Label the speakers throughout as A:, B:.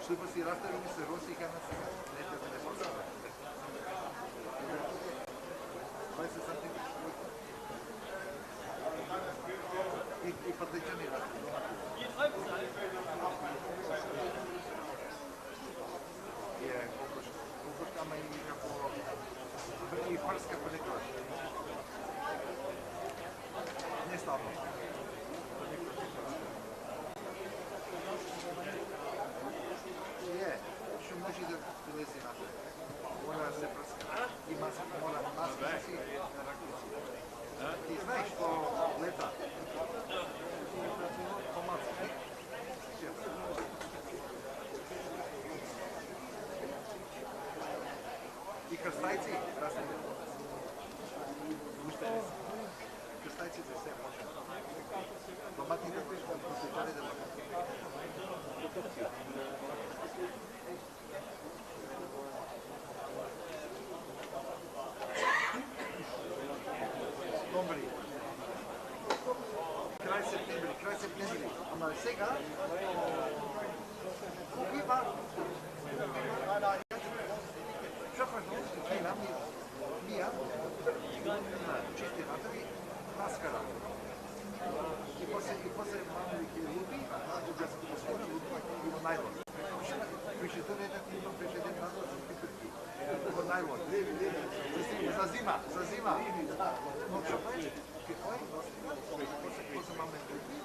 A: Ще па си рафтари ми се роси и кана се не те не посава. 20 сантиметра. И пътечани рафтари. Колко ама и како и фарска понекогаш. Не ставно. Ще може да влезе напред. Мора да се пръска. И мора маска да си на ръкници. Ти знаеш, що лета. Помаци. И кръстайци, разните. Кръстайците все може. Доматните посечали да бъдат. Октомври. Край септември. Ама сега има шофърно кина мия чистината ви маскара. И после мамли луби, да се постигна луби в найлон. Пишете ли да има пишете надо с пипърки. В найлон. За зима. Но шофър, какво е? После мамли луби,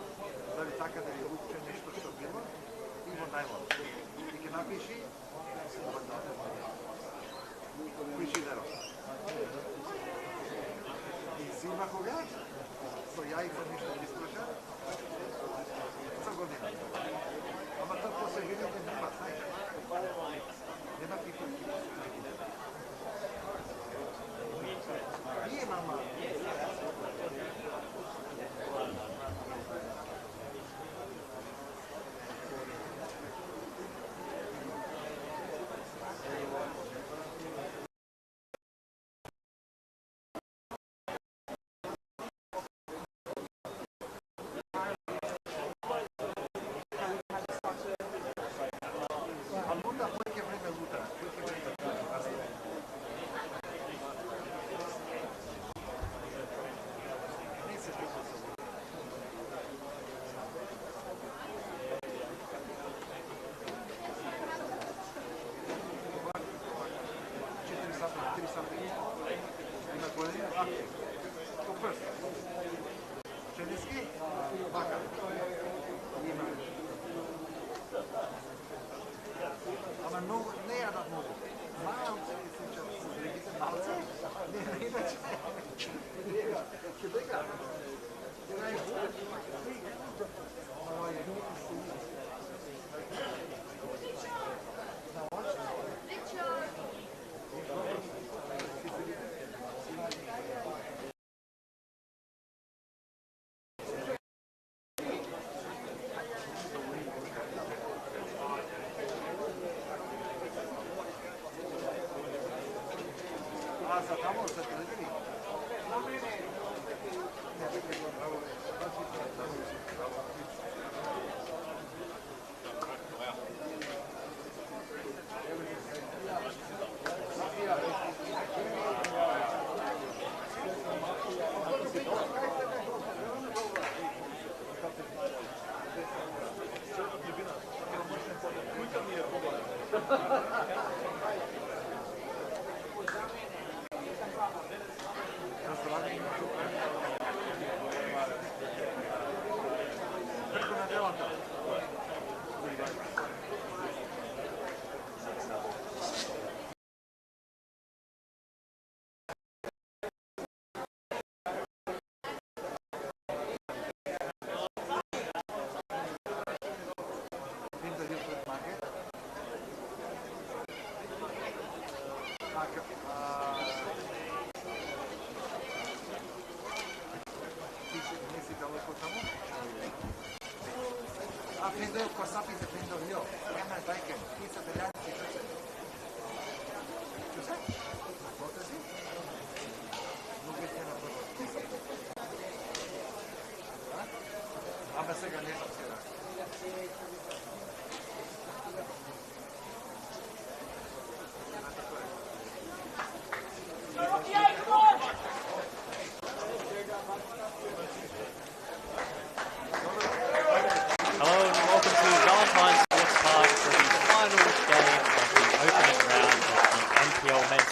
A: дали така да ви лупче нещо, що било, и в найлон. И ке напиши, Причинено. И зима кога? Со јајца ништо не изпраша? За година. Ама тоа после видите нема, знаеш. Нема пипърки. Ние, мама. Ама много, не ядат много. Малце и случат с другите. Малце? Не, иначе. Кедега. Prendo il WhatsApp e prendo io. Chiama il biker, pizza degli altri. Giuseppe? Volta sì? Non che sia una cosa. Ah, ma sai che ne so sera.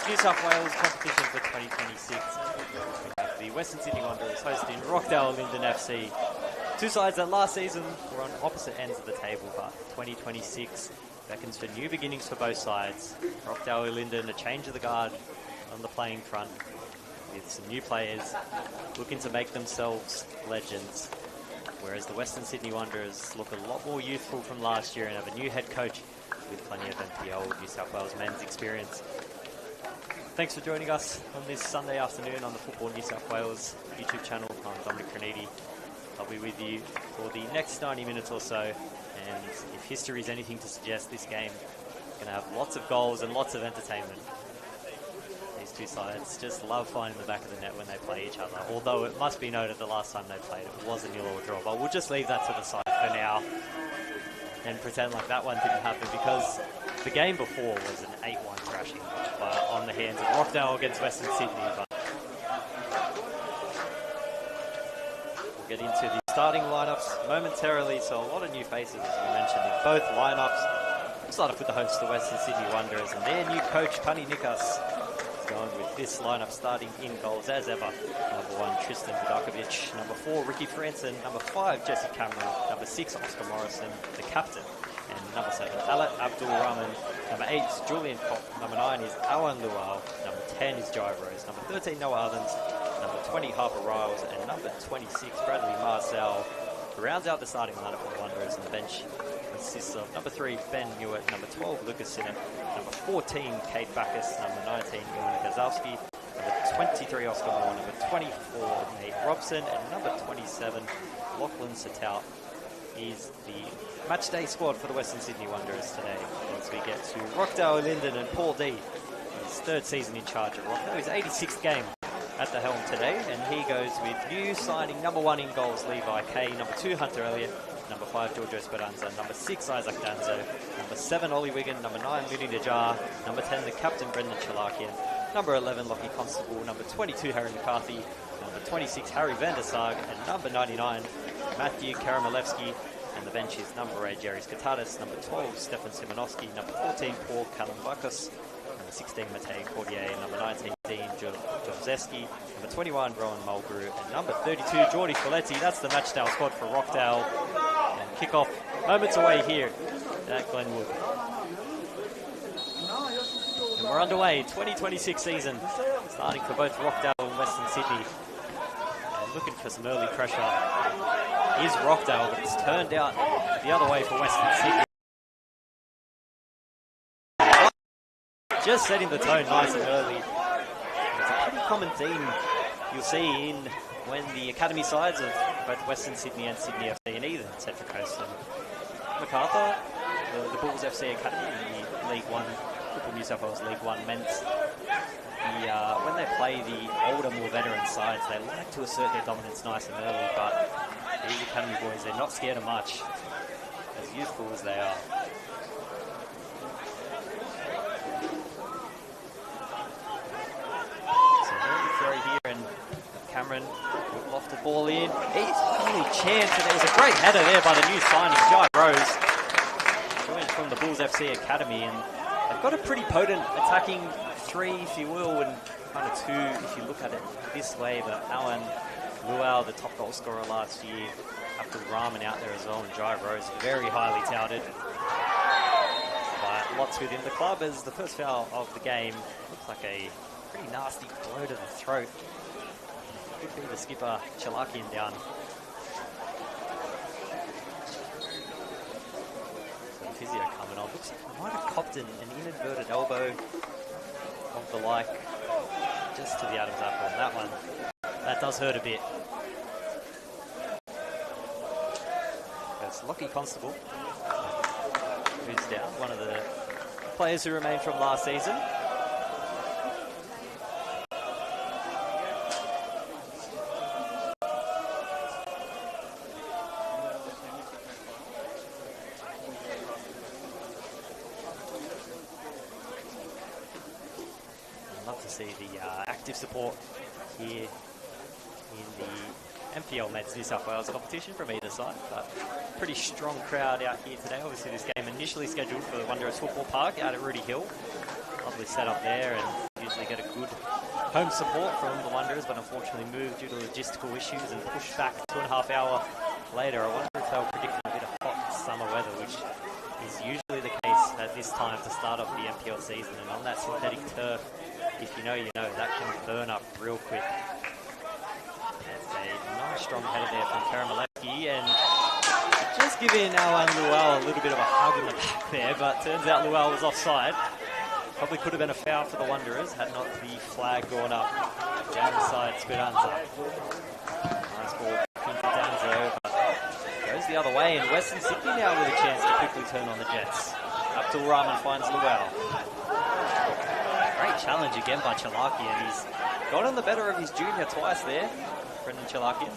B: New South Wales competition for 2026. We have the Western Sydney Wanderers hosting Rockdale Ilinden FC. Two sides that last season were on opposite ends of the table, but 2026 beckons for new beginnings for both sides. Rockdale Ilinden, a change of the guard on the playing front with some new players looking to make themselves legends. Whereas the Western Sydney Wanderers look a lot more youthful from last year and have a new head coach with plenty of NPL New South Wales men's experience. Thanks for joining us on this Sunday afternoon on the Football New South Wales YouTube channel. I'm Dominic Graniti. I'll be with you for the next 90 minutes or so. And if history is anything to suggest, this game is going to have lots of goals and lots of entertainment. These two sides just love finding the back of the net when they play each other. Although it must be noted the last time they played it was a nil or draw. But we'll just leave that to the side for now and pretend like that one didn't happen, because the game before was an 8-1 thrashing on the hands of Rockdale against Western Sydney. But we'll get into the starting lineups momentarily. So a lot of new faces, as we mentioned, in both lineups. We'll start off with the hosts, the Western Sydney Wanderers, and their new coach, Pani Nikas, is going with this lineup starting in goals as ever. Number 1, Tristan Vidakovic. Number 4, Ricky Franson. Number 5, Jesse Cameron. Number 6, Oscar Morrison, the captain. And number 7, Alat Abdul Rahman. Number 8 is Julian Kopp. Number 9 is Awan Luau. Number 10 is Jai Rose. Number 13, Noah Ovens. Number 20, Harper Riles. And number 26, Bradley Marcel. Rounds out the starting lineup for the Wanderers, and the bench consists of number 3, Ben Newitt. Number 12, Lucas Sinnott. Number 14, Kate Backus. Number 19, Iwan Gazowski. Number 23, Oscar Moore. Number 24, Nate Robson. And number 27, Lachlan Satout is the match day squad for the Western Sydney Wanderers today. As we get to Rockdale Ilinden and Paul D, his 3rd season in charge of Rockdale, his 86th game at the helm today, and he goes with new signing number 1 in goals, Levi Kay. Number 2, Hunter Elliott. Number 5, Giorgio Speranza. Number 6, Isaac Danzo. Number 7, Ollie Wigan. Number 9, Moody Najar. Number 10, the captain, Brendan Chalakian. Number 11, Lockie Constable. Number 22, Harry McCarthy. Number 26, Harry van der Sarg. And number 99, Matthew Karamalevsky. And the bench is number 8, Jerry Skatatis. Number 12, Stefan Simonovsky. Number 14, Paul Kalambakis. Number 16, Matej Cordier. Number 19, Dean Jovzeski. Number 21, Rowan Mulgrew. And number 32, Jordi Folletti. That's the matchday squad for Rockdale. And kick-off moments away here at Glenwood. And we're underway, 2026 season, starting for both Rockdale and Western Sydney. And looking for some early pressure is Rockdale, but it's turned out the other way for Western Sydney. Just setting the tone nice and early. It's a pretty common theme you'll see in when the academy sides of both Western Sydney and Sydney FC and even Central Coast and MacArthur, the Bulls FC Academy in the League One, Football New South Wales League One men's. When they play the older, more veteran sides, they like to assert their dominance nice and early, but these academy boys, they're not scared of much, as youthful as they are. Here, and Cameron will loft the ball in. He's only chance, and there was a great header there by the new signing, Jai Rose. Joined from the Bulls FC Academy, and they've got a pretty potent attacking 3, if you will, and kind of 2 if you look at it this way. But Alan Luau, the top goal scorer last year, Abdul Rahman out there as well, and Jai Rose, very highly touted. But lots within the club, as the first foul of the game looks like a pretty nasty blow to the throat. Could be the skipper Chalakian down. So the physio coming on. Looks like he might have copped an inadverted elbow of the like just to the Adam's apple on that one. That does hurt a bit. That's Lockie Constable, who's down, one of the players who remained from last season. see the active support here in the NPL Meds New South Wales competition from either side, but pretty strong crowd out here today. Obviously this game initially scheduled for the Wanderers Football Park out at Rudy Hill. Lovely setup there, and usually get a good home support from the Wanderers, but unfortunately moved due to logistical issues and pushed back 2.5 hours later. I wonder if they were predicting a bit of hot summer weather, which is usually the case at this time to start off the NPL season, and on that synthetic turf, if you know, you know, that can burn up real quick. There's a nice strong header there from Karamalevsky, and just giving Alan Luau a little bit of a hug in the back there, but turns out Luau was offside. Probably could have been a foul for the Wanderers had not the flag gone up down the side. Speranza. Nice ball into Danzo, but goes the other way, and Western Sydney now with a chance to quickly turn on the Jets. Abdul Rahman finds Luau. Great challenge again by Chalakian. He's got on the better of his junior twice there, Brendan Chalakian.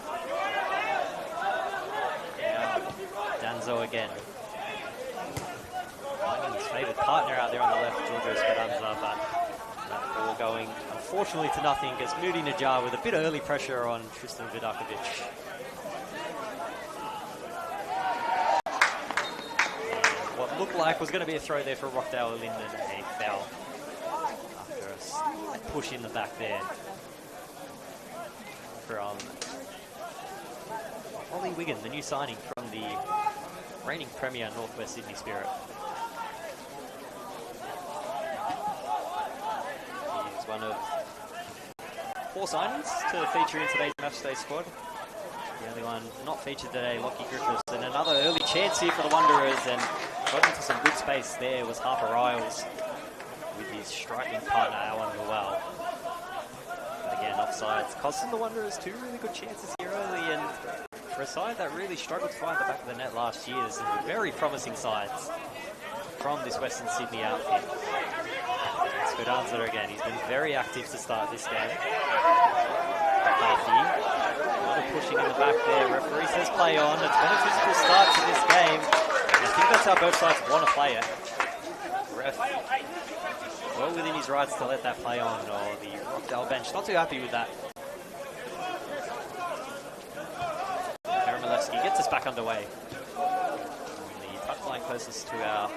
B: Now Danzo again. Finding his favourite partner out there on the left, Giorgio Speranza, but that ball going unfortunately to nothing. Gets Moody Najjar with a bit of early pressure on Tristan Vidakovic. What looked like was going to be a throw there for Rockdale Ilinden, a foul after a slight push in the back there from Ollie Wigan, the new signing from the reigning Premier Northwest Sydney Spirit. He's one of 4 signings to feature in today's matchday squad. The only one not featured today, Lockie Griffiths, and another early chance here for the Wanderers, and got into some good space there was Harper Riles with his striking partner Alan Luau. But again, offsides costing the Wanderers 2 really good chances here early, and for a side that really struggled to find the back of the net last year, there's some very promising sides from this Western Sydney outfit. Speranza again, he's been very active to start this game. McCarthy, a lot of pushing in the back there. Referee says play on. It's been a physical start to this game, and I think that's how both sides want to play it. Ref well within his rights to let that play on, or the Rockdale bench not too happy with that. Karamalevsky gets us back underway. The touchline closest to our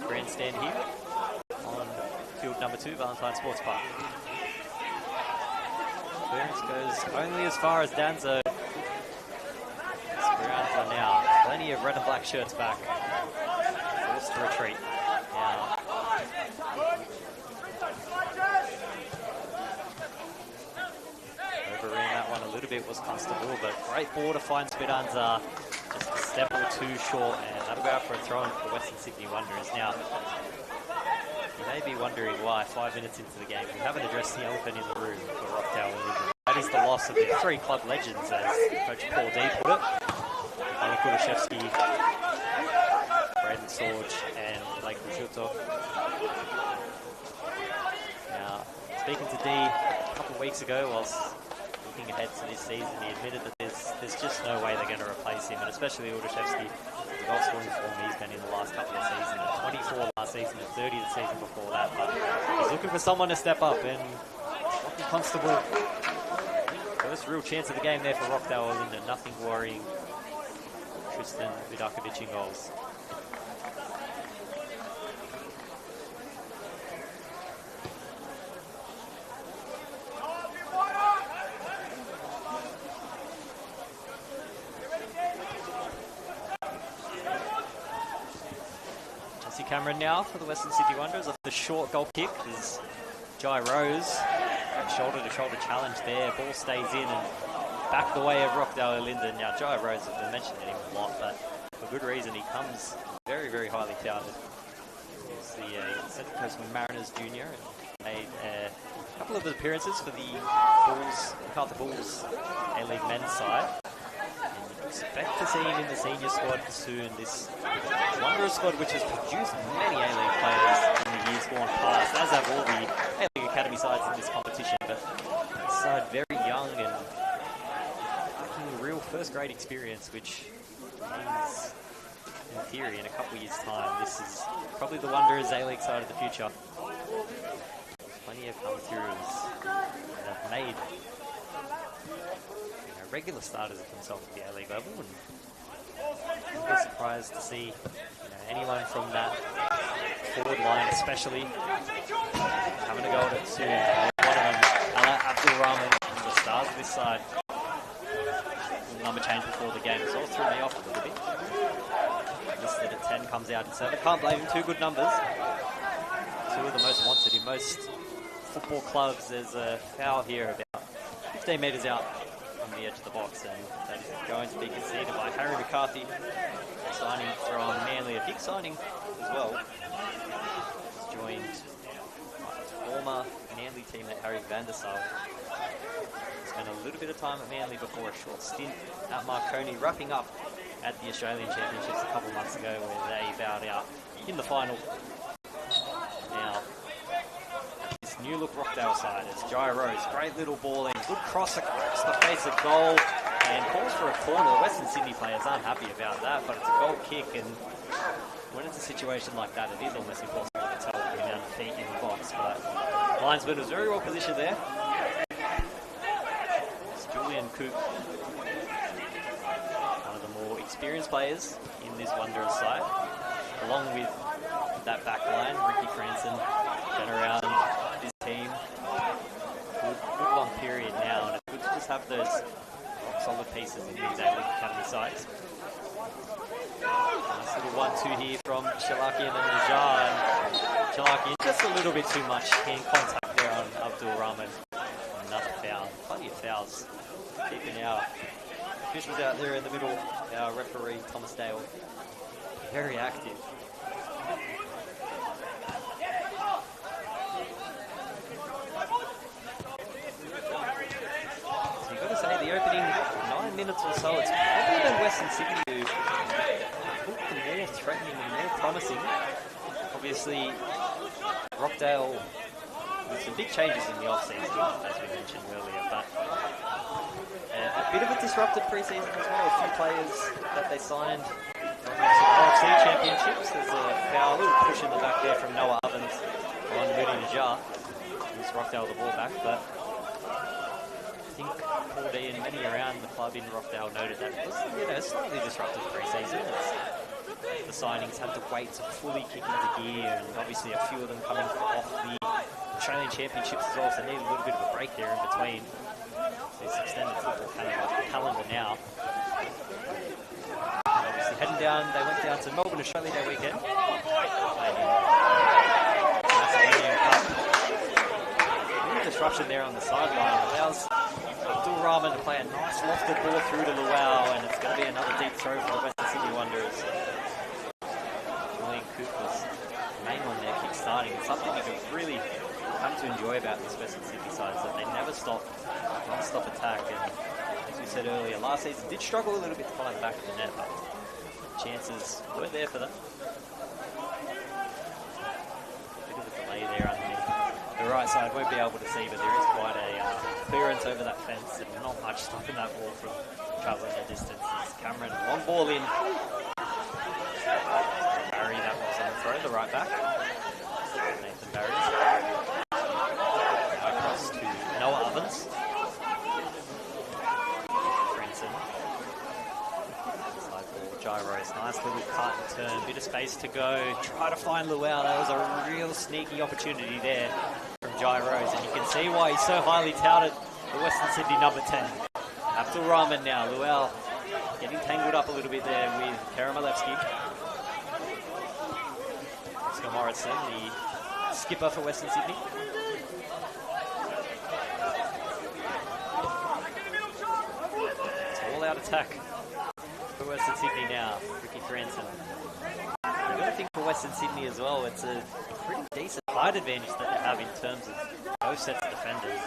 B: grandstand here on field number 2, Valentine Sports Park. Clearance goes only as far as Danzo. Speranza now. Plenty of red and black shirts back. Forced to retreat. Now. Overran that one a little bit was Constable, but great ball to find Speranza. Just a step or 2 short, and that'll go out for a throw-in for the Western Sydney Wanderers. Now, you may be wondering why 5 minutes into the game we haven't addressed the elephant in the room for Rockdale Ilinden. That is the loss of the 3 club legends, as Coach Paul D put it. Alan Kudashevsky, Braden Sorge, and Blake Rushutov. Now, speaking to D a couple of weeks ago, whilst looking ahead to this season, he admitted that there's just no way they're going to replace him, and especially Kudashevsky, the goal scoring form he's been in the last couple of seasons. 24 last season and 30 the season before that, but he's looking for someone to step up, and Lockie Constable, first real chance of the game there for Rockdale Ilinden. Nothing worrying Tristan Vidakovic in goals. Cameron now for the Western Sydney Wanderers off the short goal kick is Jai Rose. Shoulder-to-shoulder challenge there. Ball stays in and back the way of Rockdale Ilinden. Now, Jai Rose, I've been mentioning him a lot, but for good reason. He comes very, very highly touted. He's the Central Coast Mariners junior and made a couple of appearances for the Macarthur Bulls A-League men's side. Expect to see him in the senior squad soon. This Wanderers squad, which has produced many A-League players in the years gone past, as have all the A-League academy sides in this competition, but this side very young and lacking real first-grade experience, which means, in theory, in a couple of years' time, this is probably the Wanderers A-League side of the future. Plenty have come through and have made regular starters of themselves at the A-League level, and I'm a bit surprised to see anyone from that forward line especially having a go at it soon. One of them, Abdul Rahman, one of the stars of this side, number change before the game, so it threw me off a little bit. Listed at 10, comes out at 7. Can't blame him, 2 good numbers. 2 of the most wanted in most football clubs. There's a foul here about 15 metres out from the edge of the box, and that is going to be conceded by Harry McCarthy, signing from Manly, a big signing as well. He's joined by former Manly teammate Harry van der Sar. Spent a little bit of time at Manly before a short stint at Marconi, wrapping up at the Australian Championships a couple months ago where they bowed out in the final. Now, this new look Rockdale side is Jai Rose, great little ball in, good cross across the face of goal, and calls for a corner. The Western Sydney players aren't happy about that, but it's a goal kick, and when it's a situation like that, it is almost impossible to tell the amount of feet in the box, but linesman was very well positioned there. It's Julian Coop, one of the more experienced players in this Wanderers side, along with that back line, Ricky Cranston, been around this team good long period now, and it's good to just have those rock solid pieces in these A-League Academy sides. Nice little 1-2 here from Shalakian and Najjar, and Shalakian just a little bit too much hand contact there on Abdul Rahman. Another foul, plenty of fouls. Keeping our officials out there in the middle, our referee Thomas Dale, very active. So you've got to say the opening 9 minutes or so, it's probably been Western Sydney who looked the more threatening and more promising. Obviously, Rockdale with some big changes in the off-season, as we mentioned earlier, but a bit of a disrupted pre-season as well. A few players that they signed from the RFC Championships. There's a foul, a little push in the back there from Noah Ovens on Moody Najjar. Gives Rockdale the ball back, but I think Paul D and many around the club in Rockdale noted that it was a slightly disrupted pre-season. The signings had to wait to fully kick into gear, and obviously a few of them coming off the Australian Championships as well, so they need a little bit of a break there in between this extended football calendar now. Obviously heading down, they went down to Melbourne Australia Day weekend. Disruption there on the sideline allows Abdul Rahman to play a nice lofted ball through to Luau, and it's going to be another deep throw for the Western Sydney Wanderers. Julian Coop was main on their kick starting. It's something you can really come to enjoy about this Western Sydney side, is that they never stop, non-stop attack, and as we said earlier, last season did struggle a little bit to find the back of the net, but chances were there for them. Bit of a delay there underneath. The right side won't be able to see, but there is quite a clearance over that fence, and not much stopping that ball from travelling the distance. It's Cameron, long ball in. Barry, that was on the throw, the right back. Nathan Barry. Across to Noah Ovens. Cranston. Side ball, gyros, nice little cut and turn, bit of space to go. Try to find Luau. That was a real sneaky opportunity there from Jai Rose, and you can see why he's so highly touted, the Western Sydney number 10. Abdul Rahman now, Luau getting tangled up a little bit there with Karamalevsky. Oscar Morrison, the skipper for Western Sydney. It's all out attack for Western Sydney now, Ricky Cranston. You've got to think for Western Sydney as well, it's a pretty decent height advantage that they have in terms of both sets of defenders.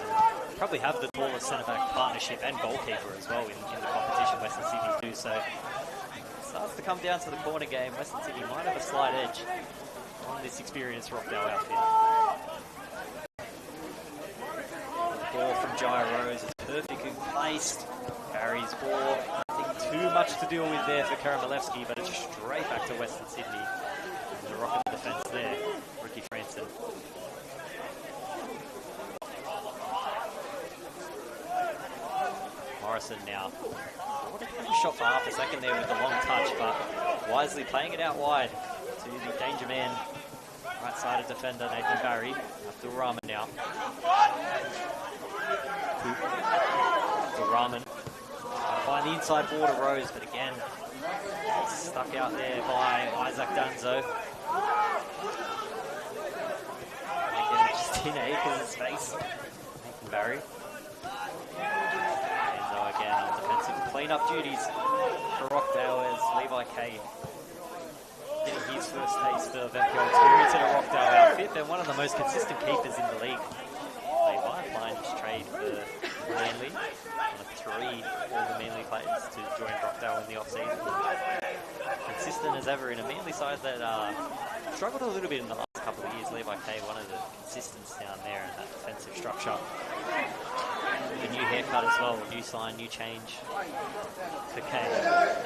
B: And probably have the tallest centre-back partnership and goalkeeper as well in the competition, Western Sydney do. So it starts to come down to the corner game. Western Sydney might have a slight edge on this experienced Rockdale outfit. The ball from Jai Rose is perfectly placed. Barry's ball, nothing too much to deal with there for Karamalevsky, but it's straight back to Western Sydney. And the rock of the defence there, Ricky Cranston. Morrison now. What a shot for half a second there with the long touch, but wisely playing it out wide to the danger man. Right-sided defender Nathan Barry. Abdul Rahman now. Abdul Rahman. Find the inside border Rose, but again, stuck out there by Isaac Danzo. Again, just in Akers' face. Nathan Barry. Danzo again on defensive clean-up duties for Rockdale as Levi Kay getting his first taste of NPL experience in a Rockdale outfit. They're one of the most consistent keepers in the league. Levi applying his trade for Manly. One of 3 former Manly players to join Rockdale in the off-season. Consistent as ever in a Manly side that struggled a little bit in the last couple of years. Levi Kay, one of the consistents down there in that defensive structure. The new haircut as well, new sign, new change for Kay.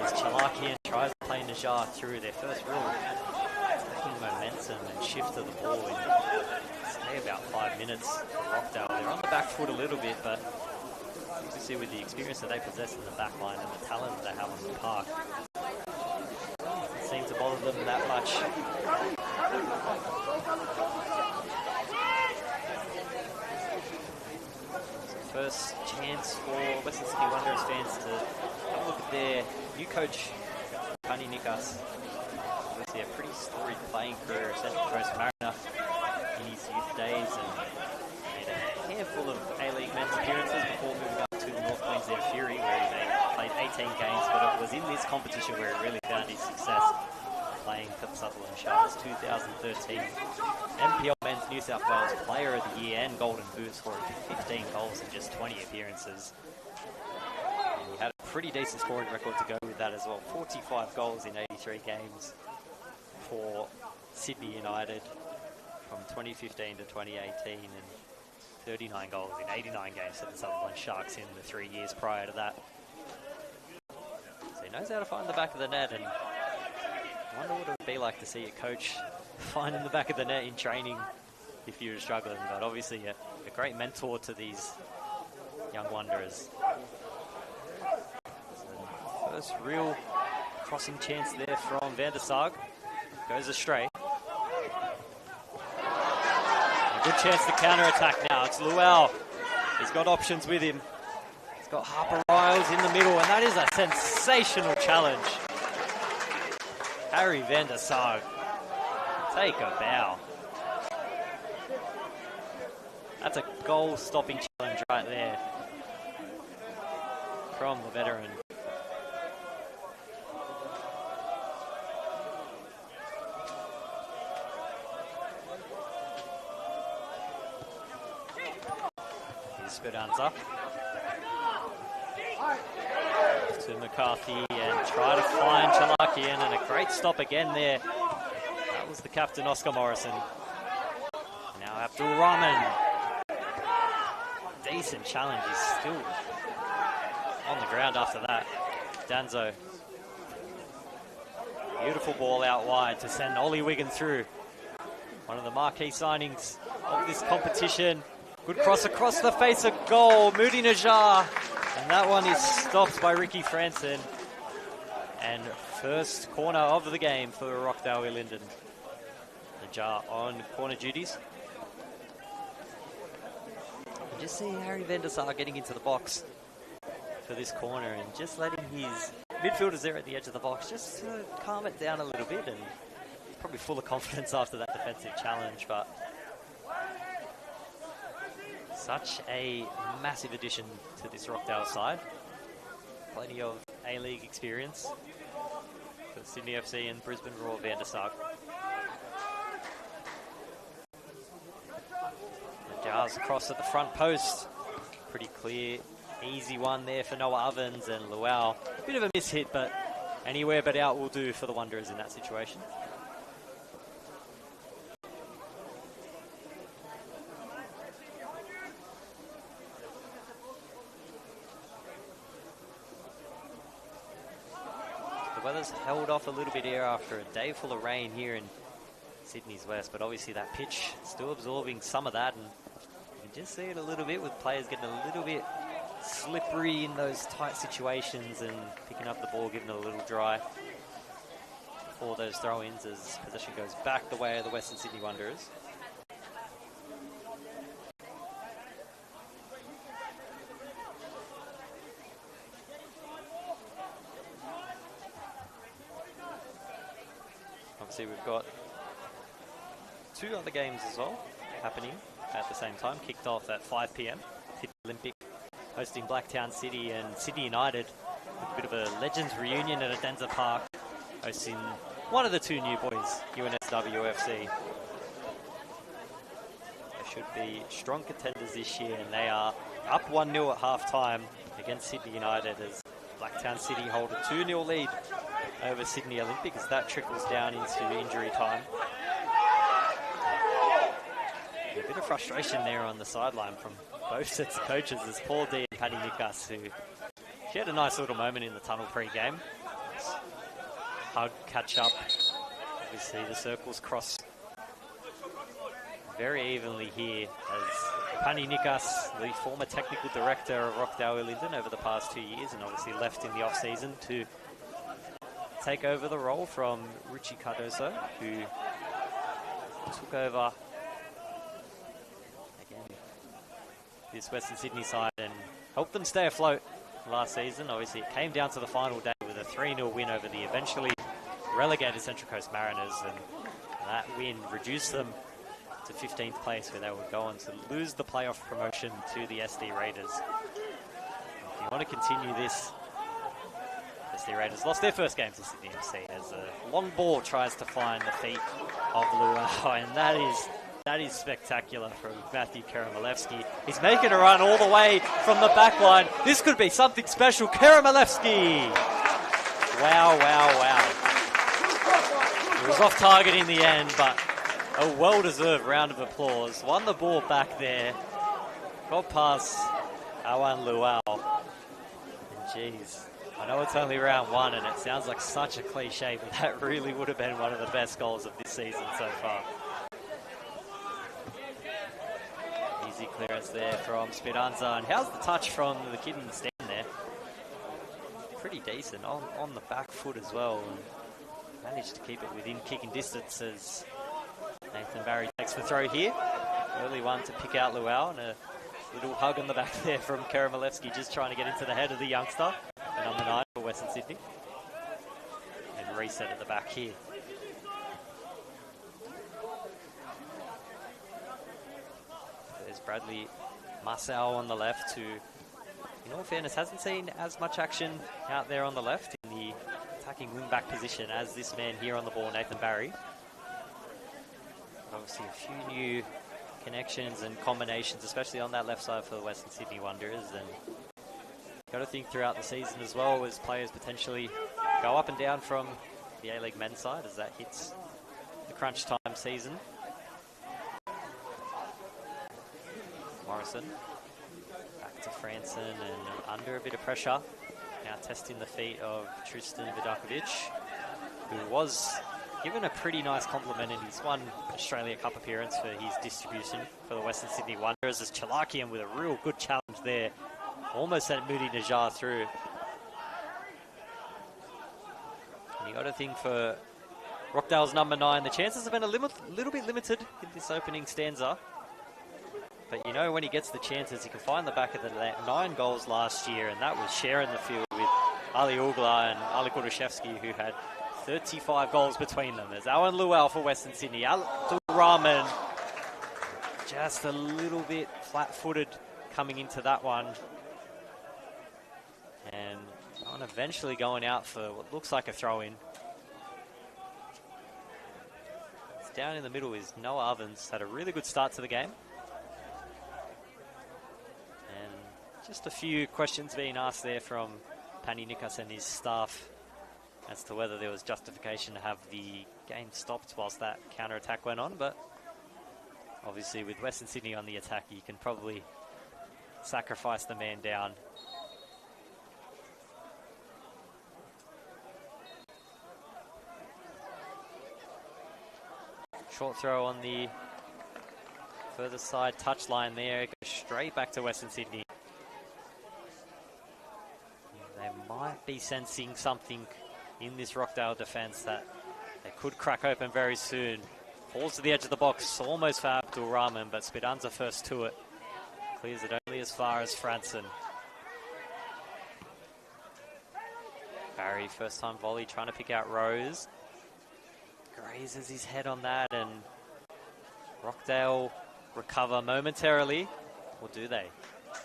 B: As Chalakian tries to play Najar through their first real attacking momentum and shift of the ball in, say, about 5 minutes for Rockdale. They're on the back foot a little bit, but you can see with the experience that they possess in the back line and the talent that they have on the park, doesn't seem to bother them that much. First chance for Western Sydney Wanderers fans to have a look at their new coach, Pani Nikas. Obviously a pretty storied playing career, Central Coast Mariner in his youth days, and made a handful of A-League men's appearances before moving up to the North Queensland Fury, where he played 18 games, but it was in this competition where he really found his success, playing for the Sutherland Sharks. 2013 NPL Men's New South Wales Player of the Year and Golden Boot, scoring 15 goals in just 20 appearances. And he had a pretty decent scoring record to go with that as well. 45 goals in 83 games for Sydney United from 2015 to 2018, and 39 goals in 89 games for the Sutherland Sharks in the 3 years prior to that. So he knows how to find the back of the net, and I wonder what it would be like to see a coach finding the back of the net in training if you're struggling, but obviously a great mentor to these young Wanderers. So first real crossing chance there from Van der Sarg. Goes astray. A good chance to counter-attack now. It's Luau. He's got options with him. He's got Harper Riles in the middle, and that is a sensational challenge. Harry Van der Sarg, take a bow. That's a goal-stopping challenge right there from the veteran. Here's Speranza. To McCarthy and try to find Chalakian, and a great stop again there. That was the captain, Oscar Morrison. Now Abdul Rahman. Decent challenge, he's still on the ground after that. Danzo. Beautiful ball out wide to send Ollie Wigan through. One of the marquee signings of this competition. Good cross across the face of goal, Moody Najar. And that one is stopped by Ricky Franson. And first corner of the game for Rockdale Ilinden. Najar on corner duties. And just see Harry Van der Sar getting into the box for this corner and just letting his midfielders there at the edge of the box just to calm it down a little bit, and probably full of confidence after that defensive challenge, but such a massive addition to this Rockdale side. Plenty of A-League experience for Sydney FC and Brisbane Roar. Van der Sar. Jars across at the front post. Pretty clear, easy one there for Noah Ovens, and Luau. Bit of a mishit, but anywhere but out will do for the Wanderers in that situation. The weather's held off a little bit here after a day full of rain here in Sydney's west, but obviously that pitch still absorbing some of that, and you can just see it a little bit with players getting a little bit slippery in those tight situations and picking up the ball, giving it a little dry for those throw-ins as possession goes back the way of the Western Sydney Wanderers. Obviously, we've got two other games as well happening at the same time. Kicked off at 5 p.m. Sydney Olympic hosting Blacktown City, and Sydney United with a bit of a Legends reunion at Adenza Park hosting one of the two new boys, UNSWFC. They should be strong contenders this year, and they are up 1-0 at half-time against Sydney United as Blacktown City hold a 2-0 lead over Sydney Olympic as that trickles down into injury time. A bit of frustration there on the sideline from both sets of coaches as Paul D and Paddy Nikas, who she had a nice little moment in the tunnel pre-game. Hug, catch up. Obviously the circles cross very evenly here as Paddy Nikas, the former technical director of Rockdale Ilinden over the past 2 years, and obviously left in the off-season to take over the role from Richie Cardoso, who took over again this Western Sydney side and helped them stay afloat last season. Obviously it came down to the final day with a 3-0 win over the eventually relegated Central Coast Mariners, and that win reduced them to 15th place, where they would go on to lose the playoff promotion to the SD Raiders. If you want to continue this, SD Raiders lost their first game to Sydney FC as a long ball tries to find the feet of Luau, and that is spectacular from Matthew Karamalevsky. He's making a run all the way from the back line. This could be something special. Karamalevsky! Wow, wow, wow. It was off target in the end, but a well-deserved round of applause. Won the ball back there. Got past Awan Luau. And geez, I know it's only round one and it sounds like such a cliche, but that really would have been one of the best goals of this season so far. Easy clearance there from Speranza. And how's the touch from the kid in the stand there? Pretty decent on the back foot as well. And managed to keep it within kicking distance as Nathan Barry takes the throw here. Early one to pick out Luau, and a little hug on the back there from Karamalevsky, just trying to get into the head of the youngster, the number 9 for Western Sydney. And reset at the back here. There's Bradley Marcel on the left, who, in all fairness, hasn't seen as much action out there on the left in the attacking wing-back position as this man here on the ball, Nathan Barry. Obviously a few new connections and combinations, especially on that left side for the Western Sydney Wanderers, and got to think throughout the season as well as players potentially go up and down from the A-League men's side as that hits the crunch time season. Morrison back to Franson and under a bit of pressure. Now testing the feet of Tristan Vidakovic, who was given a pretty nice compliment in his one Australia Cup appearance for his distribution for the Western Sydney Wanderers, as Chalakian with a real good challenge there. Almost sent Moody Najjar through. And you got to think for Rockdale's number 9, the chances have been a little bit limited in this opening stanza. But you know, when he gets the chances, he can find the back of the net. 9 goals last year, and that was sharing the field with Ali Ugla and Ali Kudushevsky, who had 35 goals between them. There's Awan Luau for Western Sydney. Abdul Rahman just a little bit flat-footed coming into that one. And eventually going out for what looks like a throw-in. It's down in the middle is Noah Ovens. Had a really good start to the game. And just a few questions being asked there from Pani Nikas and his staff as to whether there was justification to have the game stopped whilst that counter-attack went on. But obviously with Western Sydney on the attack, you can probably sacrifice the man down. Short throw on the further side touchline there. It goes straight back to Western Sydney. be sensing something in this Rockdale defence that they could crack open very soon. Falls to the edge of the box, almost for Abdul Rahman, but Speranza first to it. Clears it only as far as Franson. Barry, first time volley, trying to pick out Rose. Grazes his head on that, and Rockdale recover momentarily. Or do they?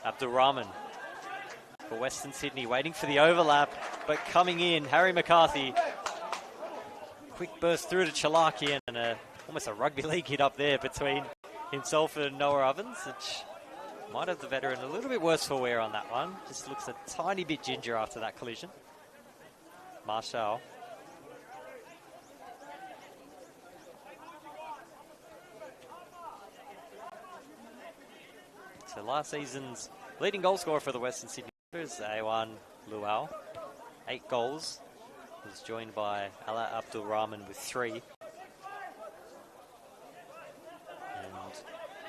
B: Abdul Rahman for Western Sydney, waiting for the overlap, but coming in, Harry McCarthy. Quick burst through to Chalakian, and almost a rugby league hit up there between himself and Noah Ovens, which might have the veteran a little bit worse for wear on that one. Just looks a tiny bit ginger after that collision. Marshall. So last season's leading goal scorer for the Western Sydney is A1 Luau. 8 goals. Was joined by Ala Abdul Rahman with 3. And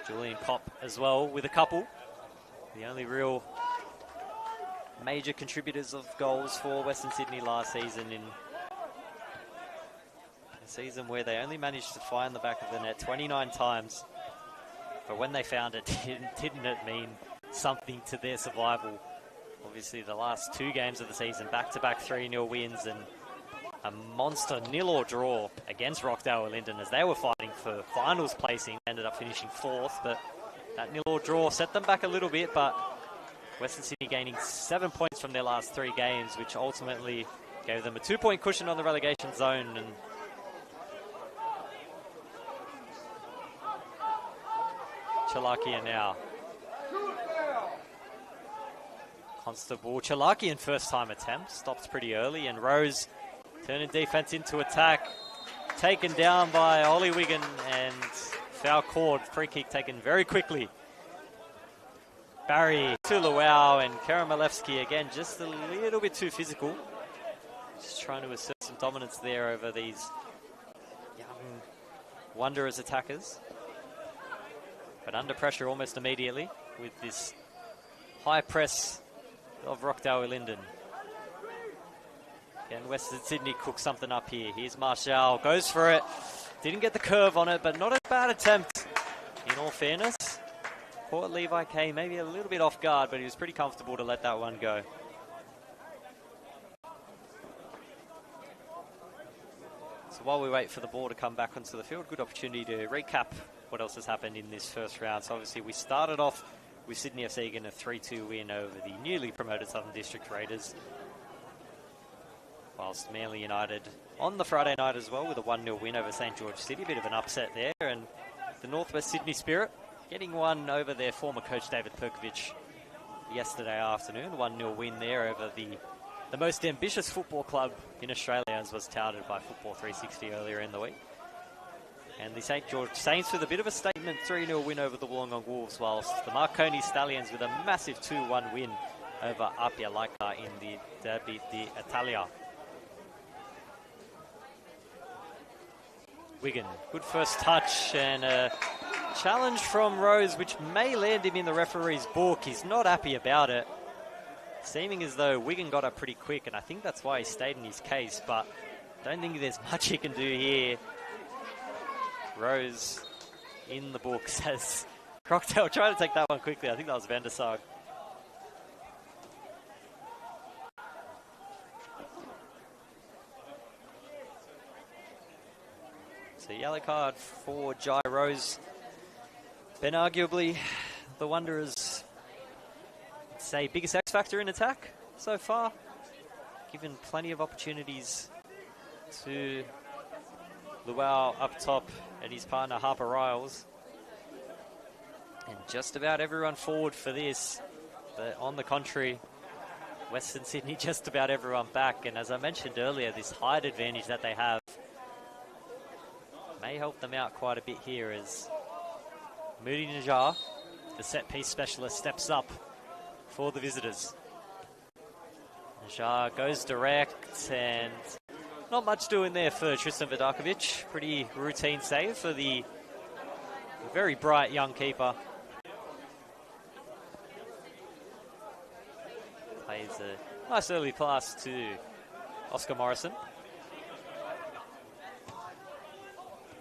B: Julian Pop as well with a couple. The only real major contributors of goals for Western Sydney last season, in a season where they only managed to find the back of the net 29 times. But when they found it, didn't it mean something to their survival? Obviously, the last 2 games of the season, back-to-back 3-0 wins and a monster nil or draw against Rockdale Ilinden as they were fighting for finals placing. Ended up finishing 4th, but that nil or draw set them back a little bit. But Western Sydney gaining 7 points from their last 3 games, which ultimately gave them a 2-point cushion on the relegation zone. And Chalakian now. Constable Chalakian first time attempt, stops pretty early, and Rose turning defense into attack. Taken down by Ollie Wigan, and foul called. Free kick taken very quickly. Barry to Luau, and Karamalevsky again just a little bit too physical. Just trying to assert some dominance there over these young Wanderers attackers. But under pressure almost immediately with this high press of Rockdale Ilinden. Again, Western Sydney cooks something up here. Here's Marshall, goes for it. Didn't get the curve on it, but not a bad attempt, in all fairness. Caught Levi K maybe a little bit off guard, but he was pretty comfortable to let that one go. So while we wait for the ball to come back onto the field, good opportunity to recap what else has happened in this first round. So obviously we started off with Sydney FC getting a 3-2 win over the newly promoted Southern District Raiders, whilst Manly United on the Friday night as well with a 1-0 win over St George City. A bit of an upset there, and the Northwest Sydney Spirit getting one over their former coach David Perkovic yesterday afternoon. 1-0 win there over the most ambitious football club in Australia, as was touted by Football 360 earlier in the week. And the St George Saints with a bit of a statement 3-0 win over the Wollongong Wolves, whilst the Marconi Stallions with a massive 2-1 win over Apia Laika in the Derby d'Italia. Wigan, good first touch, and a challenge from Rose, which may land him in the referee's book. He's not happy about it, seeming as though Wigan got up pretty quick, and I think that's why he stayed in his case, but I don't think there's much he can do here. Rose in the books as Rockdale trying to take that one quickly. I think that was Van der Sar. So yellow card for Jai Rose. Been arguably the Wanderers' say biggest X factor in attack so far. Given plenty of opportunities to Luau up top and his partner Harper Riles. And just about everyone forward for this. But on the contrary, Western Sydney just about everyone back. And as I mentioned earlier, this height advantage that they have may help them out quite a bit here as Moody Najjar, the set piece specialist, steps up for the visitors. Najjar goes direct, and not much doing there for Tristan Vidakovic. Pretty routine save for the very bright young keeper. Plays a Nice early pass to Oscar Morrison.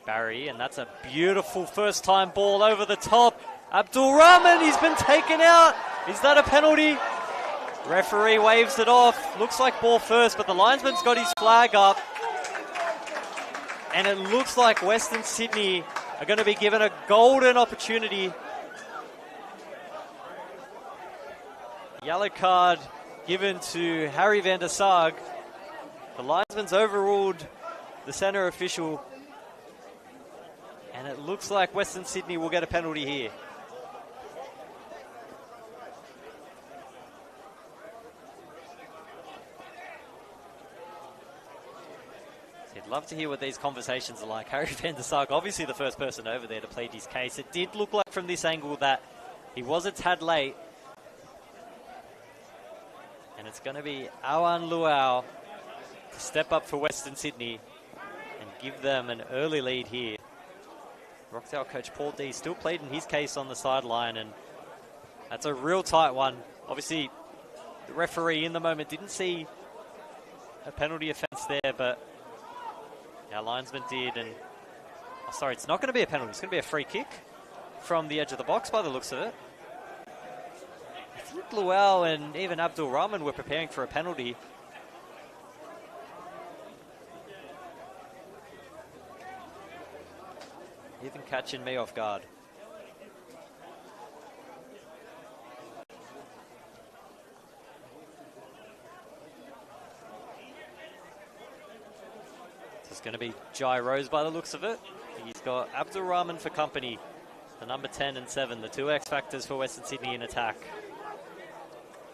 B: Barry, and that's a beautiful first-time ball over the top. Abdul Rahman, he's been taken out. Is that a penalty? Referee waves it off. Looks like ball first, but the linesman's got his flag up. And it looks like Western Sydney are going to be given a golden opportunity. Yellow card given to Harry van der Sarg. The linesman's overruled the centre official. And it looks like Western Sydney will get a penalty here. I'd love to hear what these conversations are like. Harry van der Sarg, obviously the first person over there to plead his case. It did look like from this angle that he was a tad late. And it's going to be Awan Luau to step up for Western Sydney and give them an early lead here. Rockdale coach Paul D still pleading his case on the sideline, and that's a real tight one. Obviously, the referee in the moment didn't see a penalty offence there, but our linesman did. And oh, sorry, it's not going to be a penalty. It's going to be a free kick from the edge of the box by the looks of it. I think Luau and even Abdul Rahman were preparing for a penalty. Even catching me off guard. It's going to be Jai Rose by the looks of it. He's got Abdul Rahman for company, the number 10 and 7, the two X factors for Western Sydney in attack.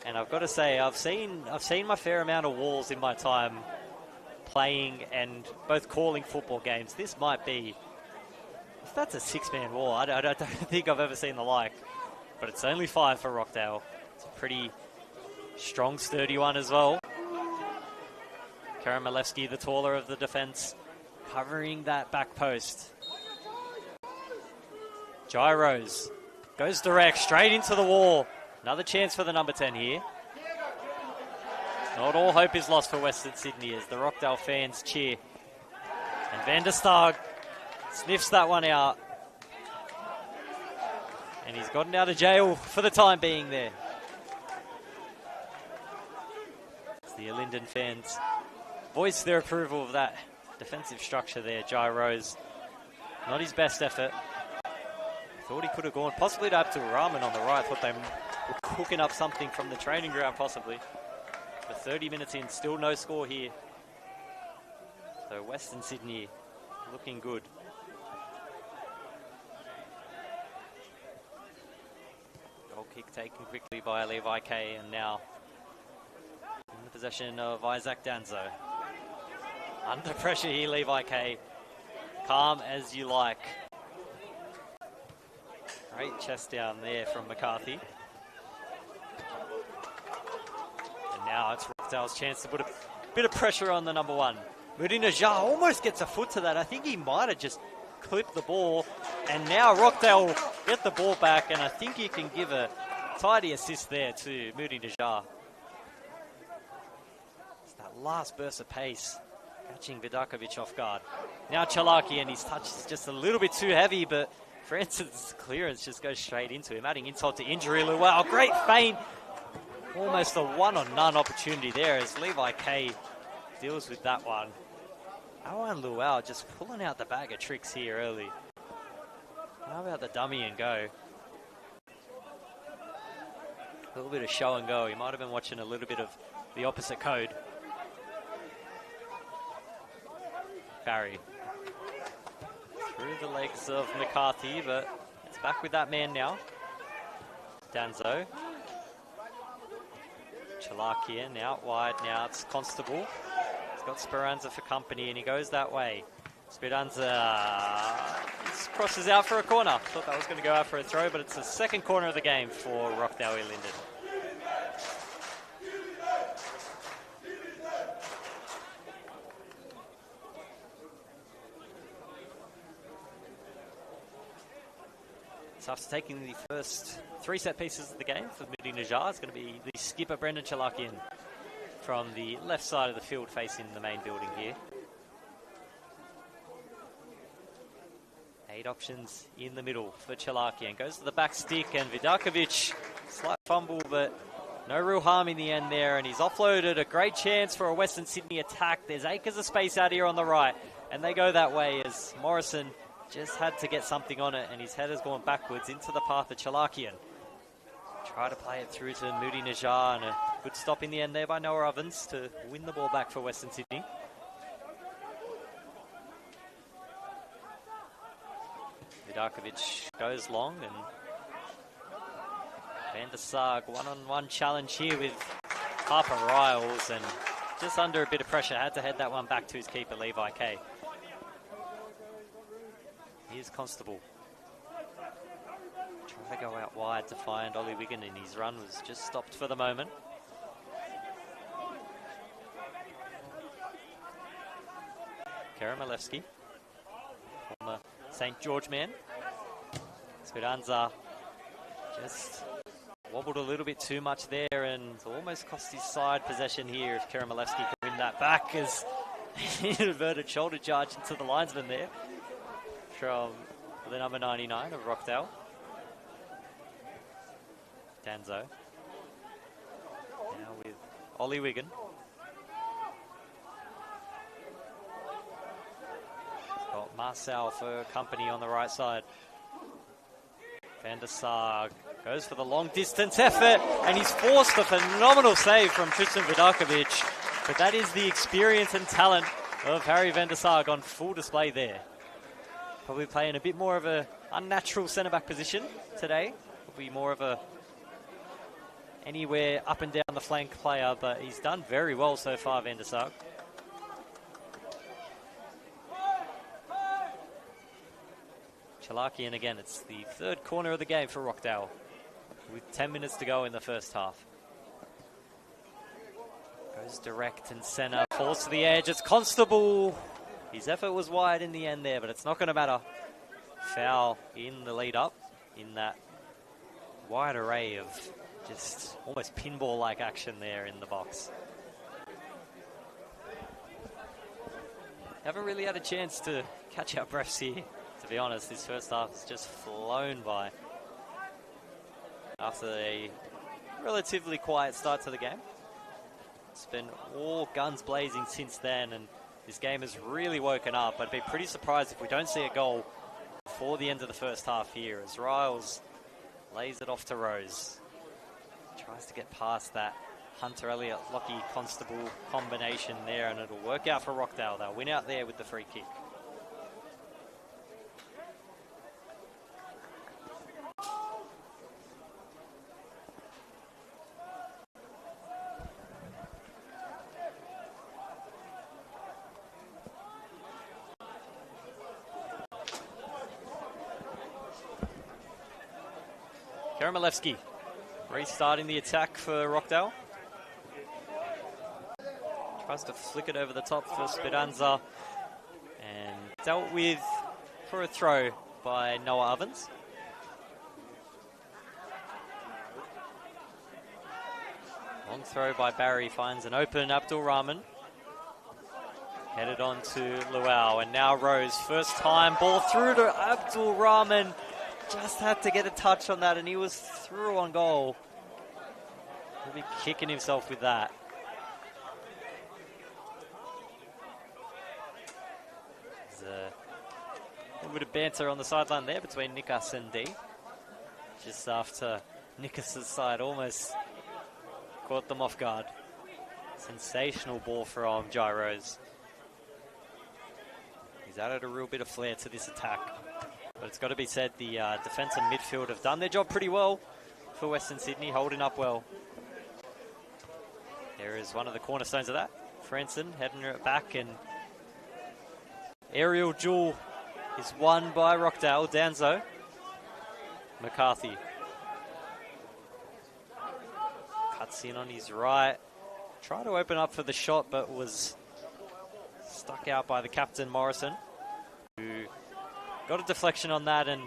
B: And I've got to say, I've seen my fair amount of walls in my time playing and both calling football games. This might be, if that's a 6-man wall, I don't think I've ever seen the like. But it's only 5 for Rockdale. It's a pretty strong, sturdy one as well. Karamalevsky, the taller of the defence, covering that back post. Jai Rose goes direct, straight into the wall. Another chance for the number 10 here. Not all hope is lost for Western Sydney as the Rockdale fans cheer. And Van der Stark sniffs that one out. And he's gotten out of jail for the time being there. As the Ilinden fans voice their approval of that defensive structure there. Jai Rose, not his best effort. Thought he could have gone possibly to Abdul Rahman on the right. Thought they were cooking up something from the training ground possibly. But 30 minutes in, still no score here. So Western Sydney looking good. Goal kick taken quickly by Levi K, and now in the possession of Isaac Danzo. Under pressure here, Levi K. Calm as you like. Great chest down there from McCarthy. And now it's Rockdale's chance to put a bit of pressure on the number 1. Moody Najjar almost gets a foot to that. I think he might have just clipped the ball. And now Rockdale get the ball back, and I think he can give a tidy assist there to Moody Najjar. It's that last burst of pace, catching Vidakovic off guard. Now Chalaki, and his touch is just a little bit too heavy, but Francis' clearance just goes straight into him, adding insult to injury. Wow, great feint. Almost a one-on-none opportunity there as Levi K deals with that one. Awan Luau just pulling out the bag of tricks here early. How about the dummy and go? A little bit of show and go. He might have been watching a little bit of the opposite code. Barry. Through the legs of McCarthy, but it's back with that man now. Danzo. Chalakian out wide now. It's Constable. He's got Speranza for company, and he goes that way. Speranza crosses out for a corner. Thought that was going to go out for a throw, but it's the second corner of the game for Rockdale Ilinden. After taking the first 3 set pieces of the game for Moody Najjar, it's going to be the skipper Brendan Chalakian from the left side of the field facing the main building here. 8 options in the middle for Chalakian. Goes to the back stick, and Vidakovic, slight fumble, but no real harm in the end there, and he's offloaded a great chance for a Western Sydney attack. There's acres of space out here on the right, and they go that way as Morrison just had to get something on it, and his head has gone backwards into the path of Chalakian. Try to play it through to Moody Najjar, and a good stop in the end there by Noah Ovens to win the ball back for Western Sydney. Vidakovic goes long, and Van der Sar one-on-one challenge here with Harper Riles, and just under a bit of pressure, had to head that one back to his keeper, Levi Kay. Here's Constable. Trying to go out wide to find Ollie Wiggin, and his run was just stopped for the moment. Karamalevsky, former St. George man. Speranza just wobbled a little bit too much there and almost cost his side possession here if Karamalevsky can win that back, as he inverted shoulder charge into the linesman there from the number 99 of Rockdale. Danzo. Now with Ollie Wiggin. Got Marcel for company on the right side. Van der Sar goes for the long distance effort, and he's forced a phenomenal save from Tristan Vidakovic. But that is the experience and talent of Harry Van der Sar on full display there. Probably playing a bit more of a unnatural centre-back position today. Probably more of a anywhere up and down the flank player, but he's done very well so far, Van der Sar. Chalakian again. It's the third corner of the game for Rockdale, with 10 minutes to go in the first half. Goes direct and centre, falls to the edge. It's Constable. His effort was wide in the end there, but it's not going to matter. Foul in the lead up in that wide array of just almost pinball-like action there in the box. Haven't really had a chance to catch our breaths here, to be honest. This first half has just flown by after a relatively quiet start to the game. It's been all guns blazing since then, and this game has really woken up. I'd be pretty surprised if we don't see a goal before the end of the first half here, as Riles lays it off to Rose. Tries to get past that Hunter Elliott, Lockie Constable combination there, and it'll work out for Rockdale. They'll win out there with the free kick. Karamalevsky restarting the attack for Rockdale. Tries to flick it over the top for Speranza, and dealt with for a throw by Noah Ovens. Long throw by Barry finds an open Abdul Rahman. Headed on to Luau, and now Rose. First time, ball through to Abdul Rahman. Just had to get a touch on that, and he was through on goal. He'll be kicking himself with that. There's a little bit of banter on the sideline there between Nikas and D. Just after Nikas' side almost caught them off guard. Sensational ball from Jai Rose. He's added a real bit of flair to this attack. But it's got to be said, the defence and midfield have done their job pretty well for Western Sydney, holding up well. There is one of the cornerstones of that. Franson heading it back, and aerial duel is won by Rockdale. Danzo. McCarthy. Cuts in on his right. Tried to open up for the shot, but was stuck out by the captain, Morrison, who got a deflection on that and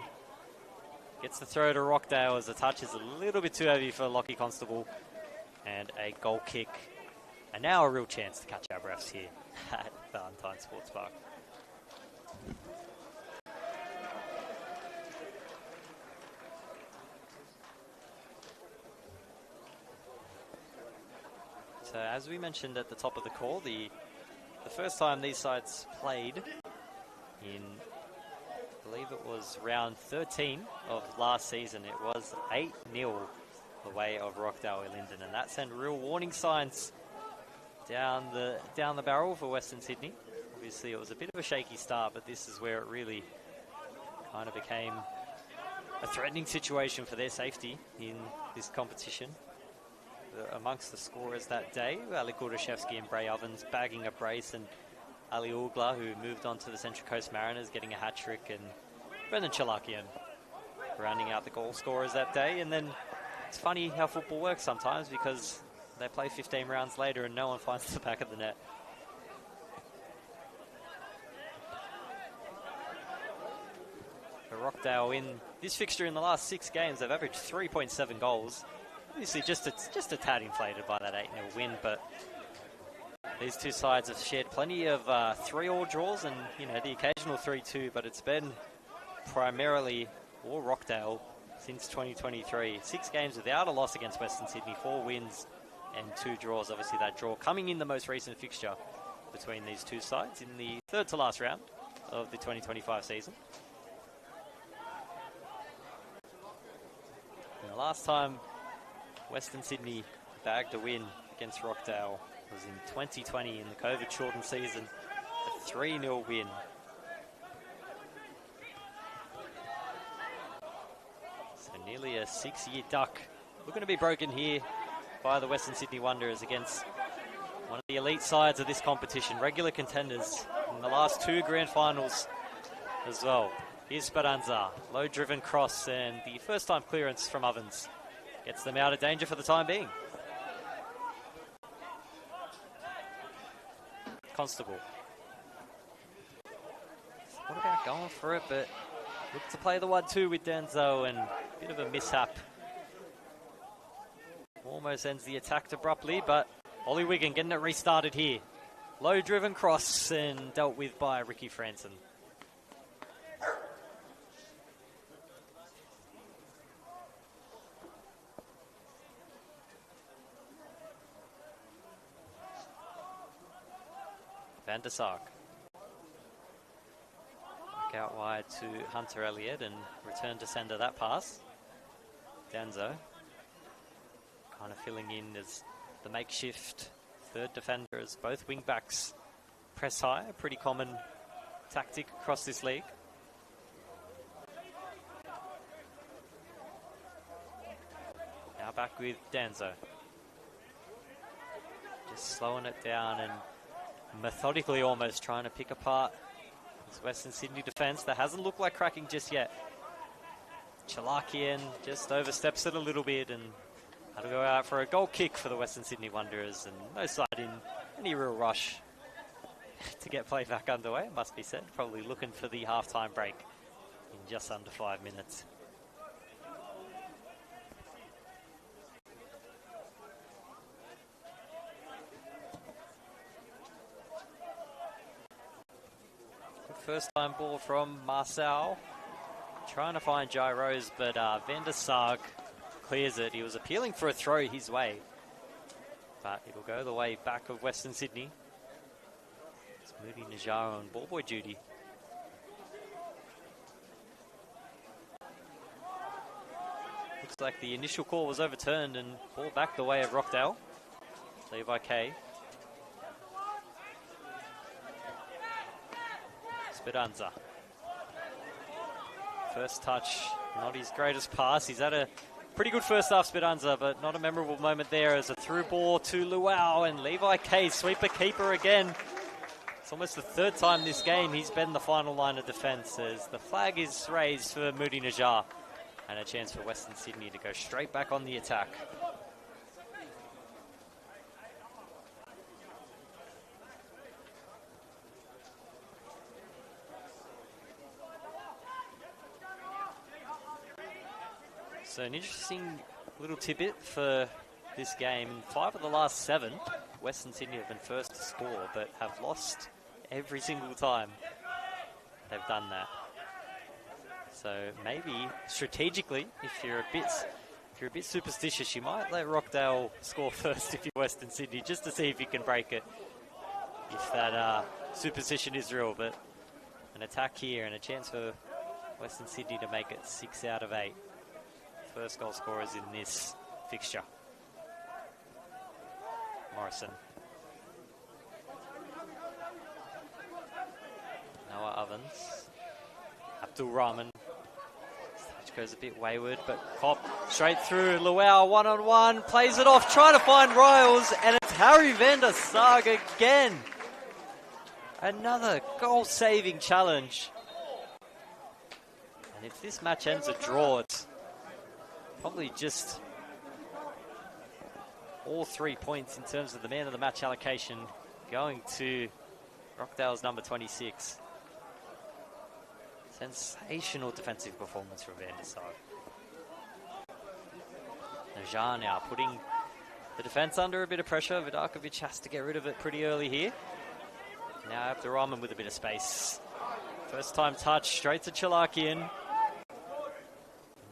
B: gets the throw to Rockdale, as the touch is a little bit too heavy for Lockie Constable, and a goal kick And now a real chance to catch our breaths here at Valentine Sports Park. So as we mentioned at the top of the call, the first time these sides played in, I believe it was round 13 of last season, it was 8-0 the way of Rockdale Ilinden, and that sent real warning signs down the barrel for Western Sydney. Obviously it was a bit of a shaky start, but this is where it really kind of became a threatening situation for their safety in this competition. Amongst the scorers that day, Ali Kurdashevsky and Bray Ovens bagging a brace, and Ali Ugla, who moved on to the Central Coast Mariners, getting a hat-trick, and Brendan Chalakian rounding out the goal scorers that day. And then it's funny how football works sometimes, because they play 15 rounds later and no one finds the back of the net. For Rockdale, in this fixture in the last 6 games, they've averaged 3.7 goals. Obviously just a tad inflated by that 8-0 win, but these two sides have shared plenty of 3-3 draws and, you know, the occasional 3-2, but it's been primarily all Rockdale since 2023. 6 games without a loss against Western Sydney, 4 wins and 2 draws. Obviously that draw coming in the most recent fixture between these two sides in the third to last round of the 2025 season. And the last time Western Sydney bagged a win against Rockdale was in 2020 in the COVID-shortened season, a 3-0 win. So nearly a 6-year duck looking to be broken here by the Western Sydney Wanderers against one of the elite sides of this competition, regular contenders in the last 2 grand finals as well. Here's Speranza, low-driven cross, and the first-time clearance from Ovens gets them out of danger for the time being. Constable. What about going for it, but look to play the 1-2 with Denzo, and a bit of a mishap. Almost ends the attack abruptly, but Ollie Wigan getting it restarted here. Low-driven cross and dealt with by Ricky Franson. Van der Sark. Back out wide to Hunter Elliott and return to sender that pass. Danzo kind of filling in as the makeshift third defender as both wing backs press high, a pretty common tactic across this league. Now back with Danzo. Just slowing it down and methodically almost trying to pick apart this Western Sydney defence that hasn't looked like cracking just yet. Chalakian just oversteps it a little bit, and that'll go out for a goal kick for the Western Sydney Wanderers, and no side in any real rush to get play back underway, it must be said. Probably looking for the half-time break in just under 5 minutes. First time ball from Marcel. Trying to find Jai Rose, but Van der Sarg clears it. He was appealing for a throw his way, but it'll go the way back of Western Sydney. It's Moody Najaro on ball boy duty. Looks like the initial call was overturned and ball back the way of Rockdale. Levi Kay. Speranza. First touch, not his greatest pass. He's had a pretty good first half, Speranza, but not a memorable moment there as a through ball to Luau, and Levi Kay, sweeper keeper again. It's almost the 3rd time this game he's been the final line of defence as the flag is raised for Moody Najjar, and a chance for Western Sydney to go straight back on the attack. So an interesting little tidbit for this game. In 5 of the last 7, Western Sydney have been first to score, but have lost every single time they've done that. So maybe strategically, if you're a bit superstitious, you might let Rockdale score first if you're Western Sydney, just to see if you can break it. If that superstition is real, but an attack here and a chance for Western Sydney to make it 6 out of 8. First goal scorers in this fixture. Morrison. Noah Ovens. Abdul Rahman. Which goes a bit wayward, but Cop straight through. Luau one-on-one. Plays it off, trying to find Riles, and it's Harry van der Sar again. Another goal-saving challenge. And if this match ends a draw, it's probably just all 3 points in terms of the man of the match allocation going to Rockdale's number 26. Sensational defensive performance from Van der Sar. Najar now putting the defense under a bit of pressure. Vidakovic has to get rid of it pretty early here. Now Abdul Rahman with a bit of space. First time touch, straight to Chalakian.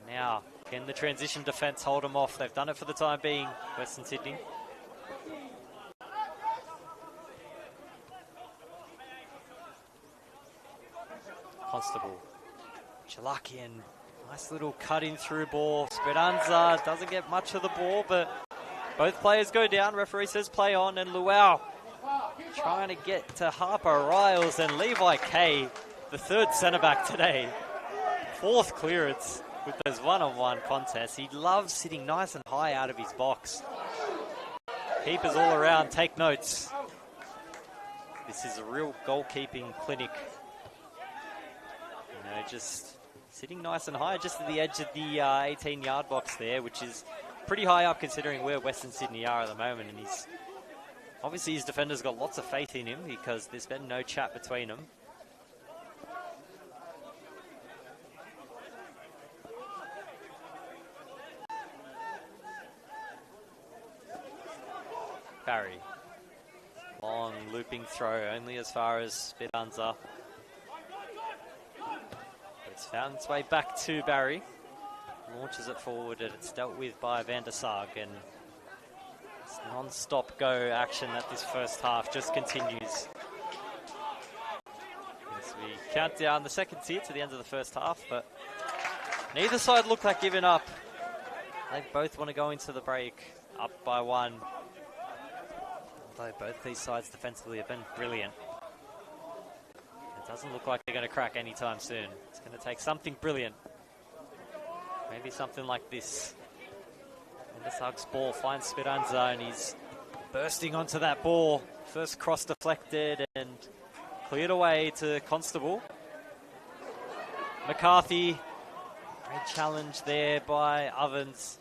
B: Now, can the transition defense hold them off? They've done it for the time being, Western Sydney. Constable. Chalakian. Nice little cut-in through ball. Speranza doesn't get much of the ball, but both players go down. Referee says play on, and Luau trying to get to Harper Riles, and Levi Kay, the third centre-back today. Fourth clearance with those one-on-one contests. He loves sitting nice and high out of his box. Keepers all around, take notes. This is a real goalkeeping clinic. You know, just sitting nice and high, just at the edge of the 18-yard box there, which is pretty high up considering where Western Sydney are at the moment. And he's obviously, his defender's got lots of faith in him because there's been no chat between them. Barry. Long looping throw, only as far as Speranza. It's found its way back to Barry. Launches it forward, and it's dealt with by Van der Sar. And it's non-stop go action that this first half just continues. As we count down the seconds here to the end of the first half, but neither side look like giving up. They both want to go into the break up by one. Although both these sides defensively have been brilliant. It doesn't look like they're going to crack anytime soon. It's going to take something brilliant. Maybe something like this. And this Hugs ball finds Speranza, and he's bursting onto that ball. First cross deflected and cleared away to Constable. McCarthy, great challenge there by Ovens.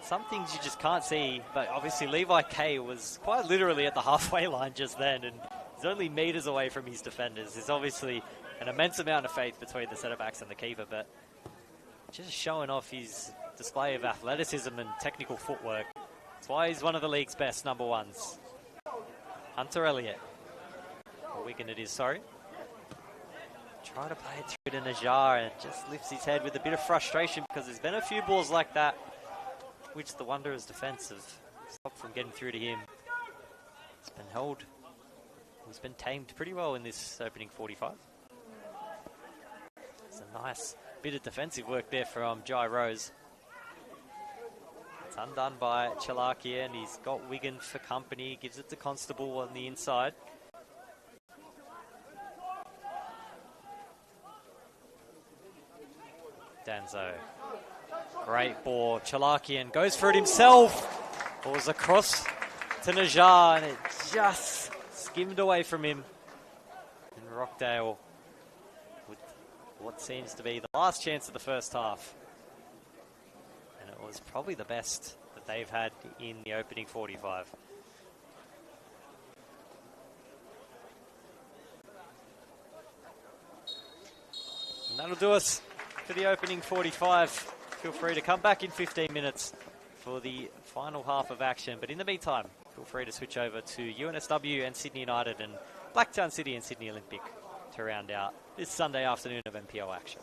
B: Some things you just can't see, but obviously Levi Kay was quite literally at the halfway line just then, and he's only meters away from his defenders. There's obviously an immense amount of faith between the centre-backs and the keeper, but just showing off his display of athleticism and technical footwork. That's why he's one of the league's best number ones. Hunter Elliott. Or Wigan it is, sorry. Try to play it through to Najar, and just lifts his head with a bit of frustration because there's been a few balls like that which the Wanderers' defence have stopped from getting through to him. It's been held. He's been tamed pretty well in this opening 45. It's a nice bit of defensive work there from Jai Rose. It's undone by Chalakia, and he's got Wigan for company. Gives it to Constable on the inside. Danzo. Great ball. Chalakian goes for it himself. Balls across to Najar, and it just skimmed away from him. And Rockdale with what seems to be the last chance of the first half. And it was probably the best that they've had in the opening 45. And That'll do us for the opening 45. Feel free to come back in 15 minutes for the final half of action. But in the meantime, feel free to switch over to UNSW and Sydney United and Blacktown City and Sydney Olympic to round out this Sunday afternoon of NPL action.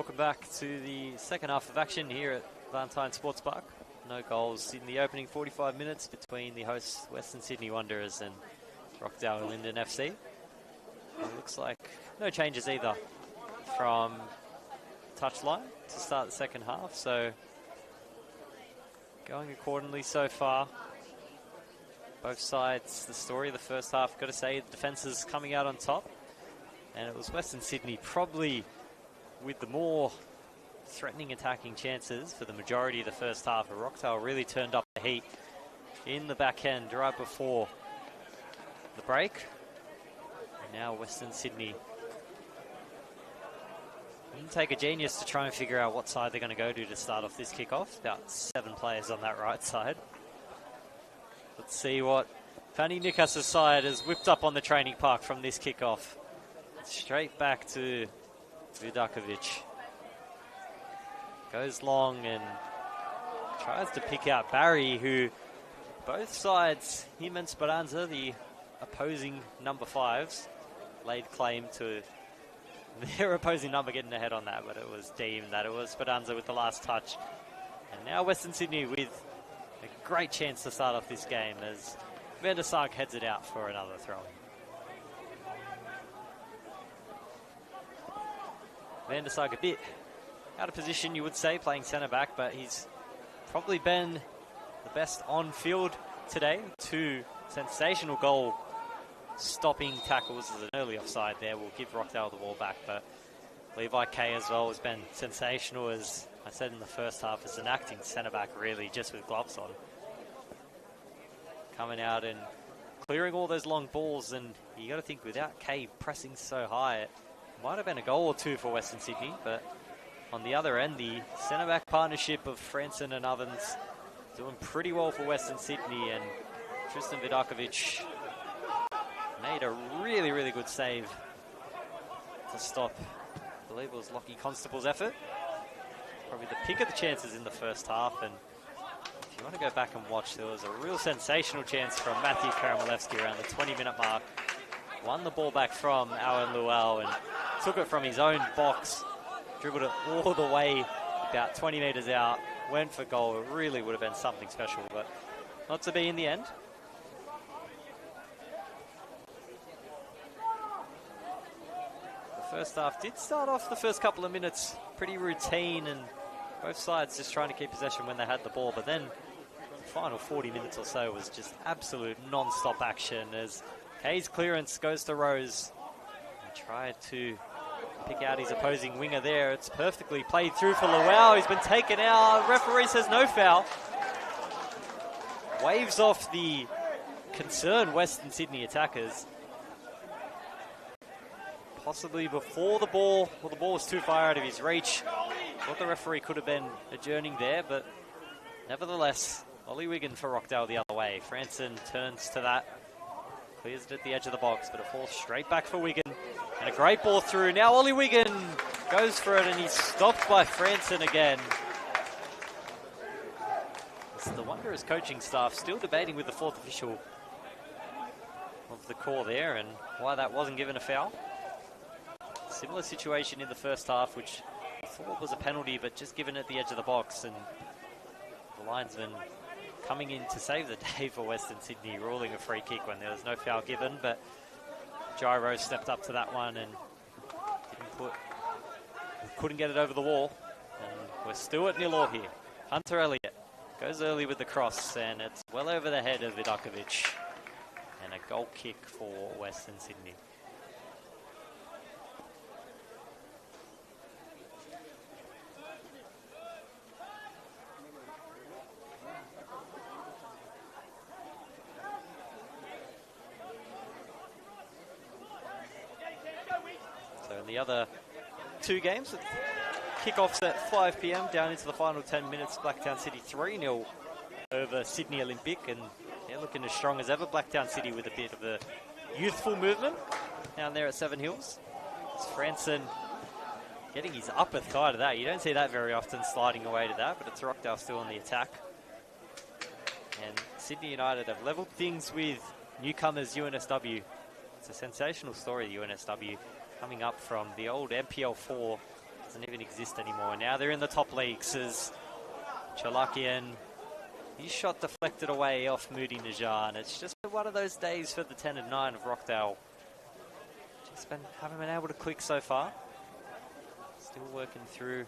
B: Welcome back to the second half of action here at Valentine Sports Park. No goals in the opening 45 minutes between the hosts Western Sydney Wanderers and Rockdale Ilinden FC. It looks like no changes either from touchline to start the second half, so going accordingly so far. Both sides, the story of the first half, got to say, the defence is coming out on top. And it was Western Sydney probably with the more threatening attacking chances for the majority of the first half. But Rockdale really turned up the heat in the back end right before the break. And now Western Sydney. It'll take a genius to try and figure out what side they're going to go to start off this kickoff. About 7 players on that right side. Let's see what Fanny Nikas' side has whipped up on the training park from this kickoff. Straight back to Vidakovic. Goes long and tries to pick out Barry, who both sides, him and Speranza, the opposing number 5s, laid claim to their opposing number getting ahead on that, but it was deemed that it was Speranza with the last touch. And now Western Sydney with a great chance to start off this game as Van der Sarg heads it out for another throw-in. Van der Sarg a bit out of position, you would say, playing centre-back, but he's probably been the best on field today. 2 sensational goal-stopping tackles as an early offside there. Will give Rockdale the ball back, but Levi Kay as well has been sensational, as I said in the first half, as an acting centre-back, really, just with gloves on. Coming out and clearing all those long balls, and you got to think, without Kay pressing so high, it might have been a goal or 2 for Western Sydney, but on the other end, the centre-back partnership of Franson and Ovens doing pretty well for Western Sydney, and Tristan Vidakovic made a really, really good save to stop, I believe it was Lockie Constable's effort. Probably the pick of the chances in the first half, and if you want to go back and watch, there was a real sensational chance from Matthew Karamalevsky around the 20-minute mark. Won the ball back from Alan Luau and took it from his own box, dribbled it all the way about 20 metres out, went for goal. It really would have been something special, but not to be in the end. The first half did start off the first couple of minutes pretty routine, and both sides just trying to keep possession when they had the ball, but then the final 40 minutes or so was just absolute non-stop action as Kay's clearance goes to Rose. He tried to pick out his opposing winger there. It's perfectly played through for Luau. He's been taken out. Referee says no foul. Waves off the concerned Western Sydney attackers. Possibly before the ball, well, the ball was too far out of his reach. Thought the referee could have been adjourning there, but nevertheless, Ollie Wigan for Rockdale the other way. Franson turns to that, clears it at the edge of the box, but it falls straight back for Wigan. And a great ball through. Now Ollie Wigan goes for it, and he's stopped by Franson again. It's the Wanderers coaching staff still debating with the 4th official of the call there and why that wasn't given a foul. Similar situation in the first half, which I thought was a penalty, but just given at the edge of the box, and the linesman coming in to save the day for Western Sydney, ruling a free kick when there was no foul given, but Gyro stepped up to that one and couldn't get it over the wall. And we're still at 0-0 here. Hunter Elliott goes early with the cross, and it's well over the head of Vidakovic. And a goal kick for Western Sydney. The other 2 games, kickoffs at 5 p.m. down into the final 10 minutes. Blacktown City 3-0 over Sydney Olympic, and they're looking as strong as ever. Blacktown City with a bit of a youthful movement down there at Seven Hills. It's Franson getting his upper thigh to that. You don't see that very often, sliding away to that, but it's Rockdale still on the attack. And Sydney United have levelled things with newcomers UNSW. It's a sensational story, UNSW, coming up from the old NPL 4 doesn't even exist anymore. Now they're in the top leagues as Chalakian, his shot deflected away off Moody Najjar, and it's just been one of those days for the 10 and 9 of Rockdale. Haven't been able to click so far. Still working through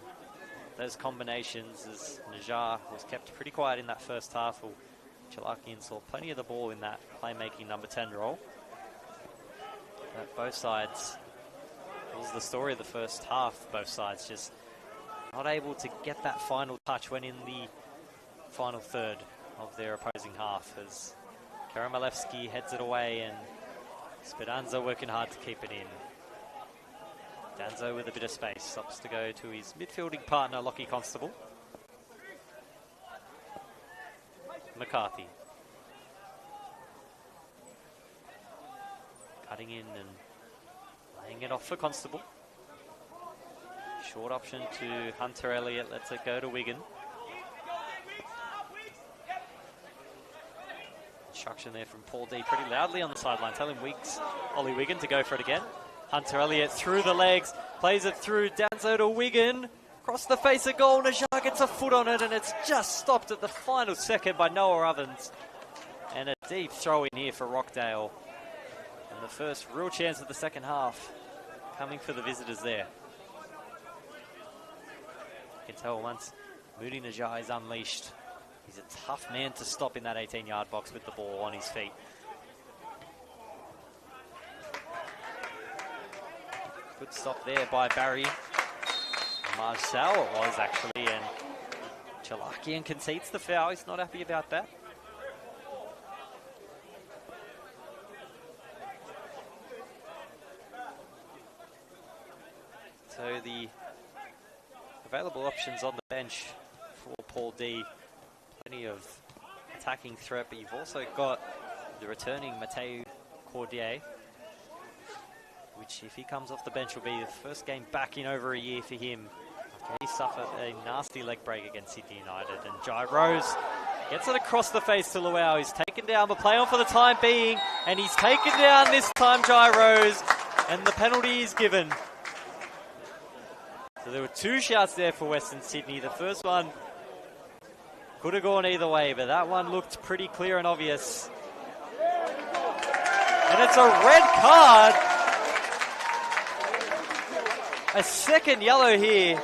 B: those combinations as Najjar was kept pretty quiet in that first half. Well, Chalakian saw plenty of the ball in that playmaking number 10 role. But both sides, it was the story of the first half, both sides just not able to get that final touch when in the final third of their opposing half as Karamalevsky heads it away and Speranza working hard to keep it in. Danzo with a bit of space, opts to go to his midfielding partner, Lockie Constable. McCarthy. Cutting in and laying it off for Constable. Short option to Hunter Elliott, lets it go to Wigan. Instruction there from Paul D pretty loudly on the sideline, telling Ollie Wigan to go for it again. Hunter Elliott through the legs, plays it through, Danzo to Wigan. Across the face of goal, Najjar gets a foot on it and it's just stopped at the final second by Noah Ovens. And a deep throw in here for Rockdale. And the first real chance of the second half coming for the visitors there. You can tell once Moody Najjar is unleashed, he's a tough man to stop in that 18-yard box with the ball on his feet. Good stop there by Barry. Marcel it was actually, and Chalakian concedes the foul. He's not happy about that. So the available options on the bench for Paul D, plenty of attacking threat, but you've also got the returning Mateo Cordier, which if he comes off the bench will be the first game back in over a year for him. He suffered a nasty leg break against Sydney United, and Jai Rose gets it across the face to Luau. He's taken down, but play on for the time being, and he's taken down this time, Jai Rose, and the penalty is given. So there were two shouts there for Western Sydney. The first one could have gone either way, but that one looked pretty clear and obvious. And it's a red card. A second yellow here.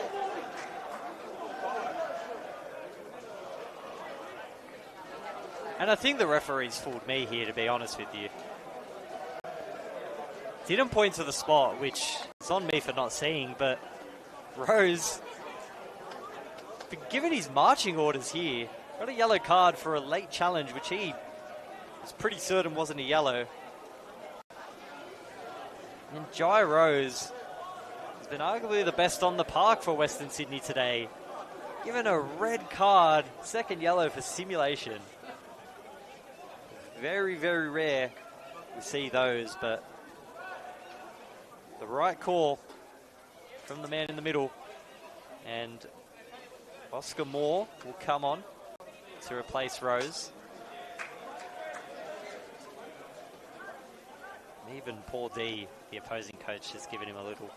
B: And I think the referee's fooled me here, to be honest with you. Didn't point to the spot, which is on me for not seeing, but Rose, been given his marching orders here. Got a yellow card for a late challenge, which he was pretty certain wasn't a yellow. And Jai Rose has been arguably the best on the park for Western Sydney today. Given a red card, second yellow for simulation. Very, very rare we see those, but the right call from the man in the middle. And Oscar Moore will come on to replace Rose. And even Paul D, the opposing coach, has given him a little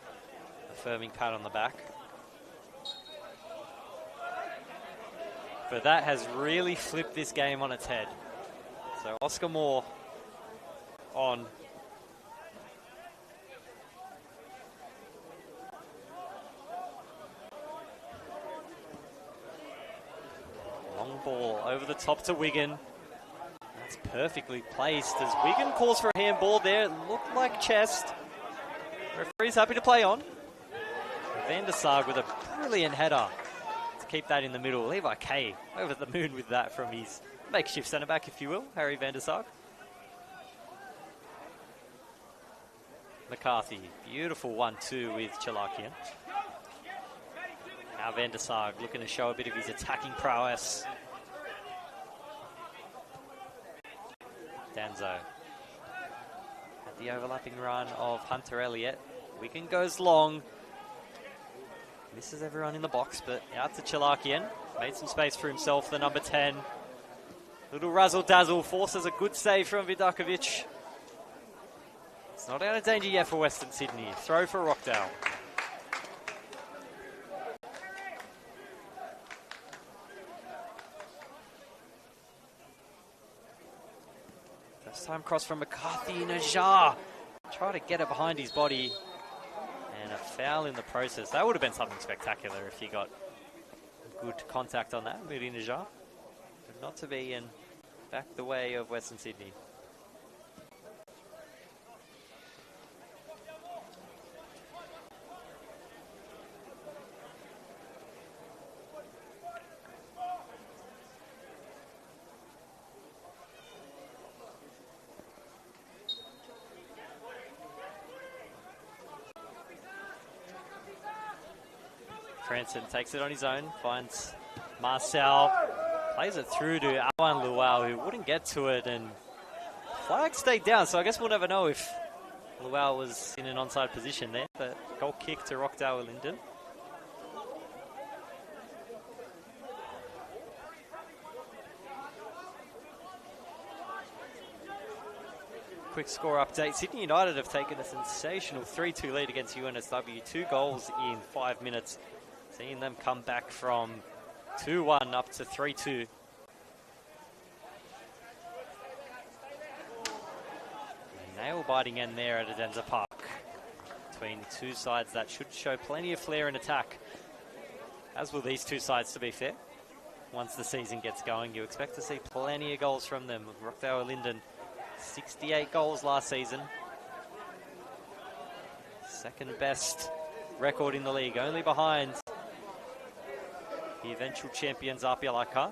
B: affirming pat on the back. But that has really flipped this game on its head. So Oscar Moore on. Long ball over the top to Wigan. That's perfectly placed as Wigan calls for a handball there. It looked like chest. Referee's happy to play on. Van der Sarg with a brilliant header to keep that in the middle. Levi Kay over the moon with that from his makeshift centre back, if you will, Harry Van der Sarg. McCarthy, beautiful 1-2 with Chalakian. Now Van der Sarg looking to show a bit of his attacking prowess. Danzo at the overlapping run of Hunter Elliott. Wigan goes long. Misses everyone in the box, but out to Chalakian. Made some space for himself, the number 10. Little razzle-dazzle, forces a good save from Vidakovic. It's not out of danger yet for Western Sydney. Throw for Rockdale. This time cross from McCarthy. Najar try to get it behind his body. And a foul in the process. That would have been something spectacular if he got good contact on that, Moody Najar. But not to be, and back the way of Western Sydney. Franson takes it on his own, finds Marcel, plays it through to Awan Luau, who wouldn't get to it, and flag stayed down, so I guess we'll never know if Luau was in an onside position there, but goal kick to Rockdale Ilinden. Quick score update. Sydney United have taken a sensational 3-2 lead against UNSW. 2 goals in 5 minutes. Seeing them come back from 2-1 up to 3-2. Nail-biting end there at Adenza Park. Between two sides that should show plenty of flair in attack. As will these two sides, to be fair. Once the season gets going, you expect to see plenty of goals from them. Rockdale Ilinden, 68 goals last season. Second best record in the league, only behind the eventual champions Apialaka.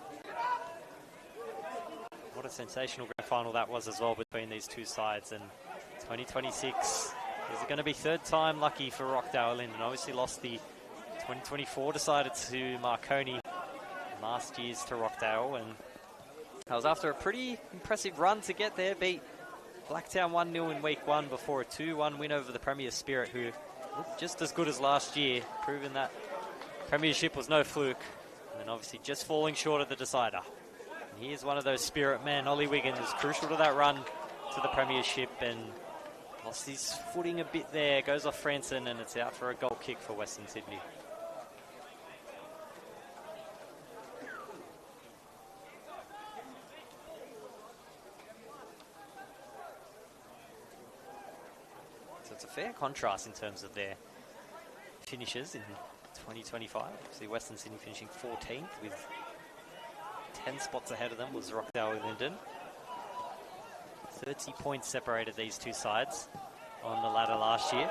B: What a sensational grand final that was as well between these two sides. And 2026, is it going to be third time lucky for Rockdale Ilinden? Obviously lost the 2024 decided to Marconi, last year's to Rockdale, and that was after a pretty impressive run to get there. Beat Blacktown 1-0 in week 1 before a 2-1 win over the Premier Spirit, who looked just as good as last year, proving that premiership was no fluke. And then obviously just falling short of the decider. And here's one of those Spirit men, Ollie Wiggins, crucial to that run to the premiership, and lost his footing a bit there. Goes off Franson, and it's out for a goal kick for Western Sydney. It's a fair contrast in terms of their finishes in 2025. See Western Sydney finishing 14th with 10 spots ahead of them was Rockdale Ilinden. 30 points separated these two sides on the ladder last year.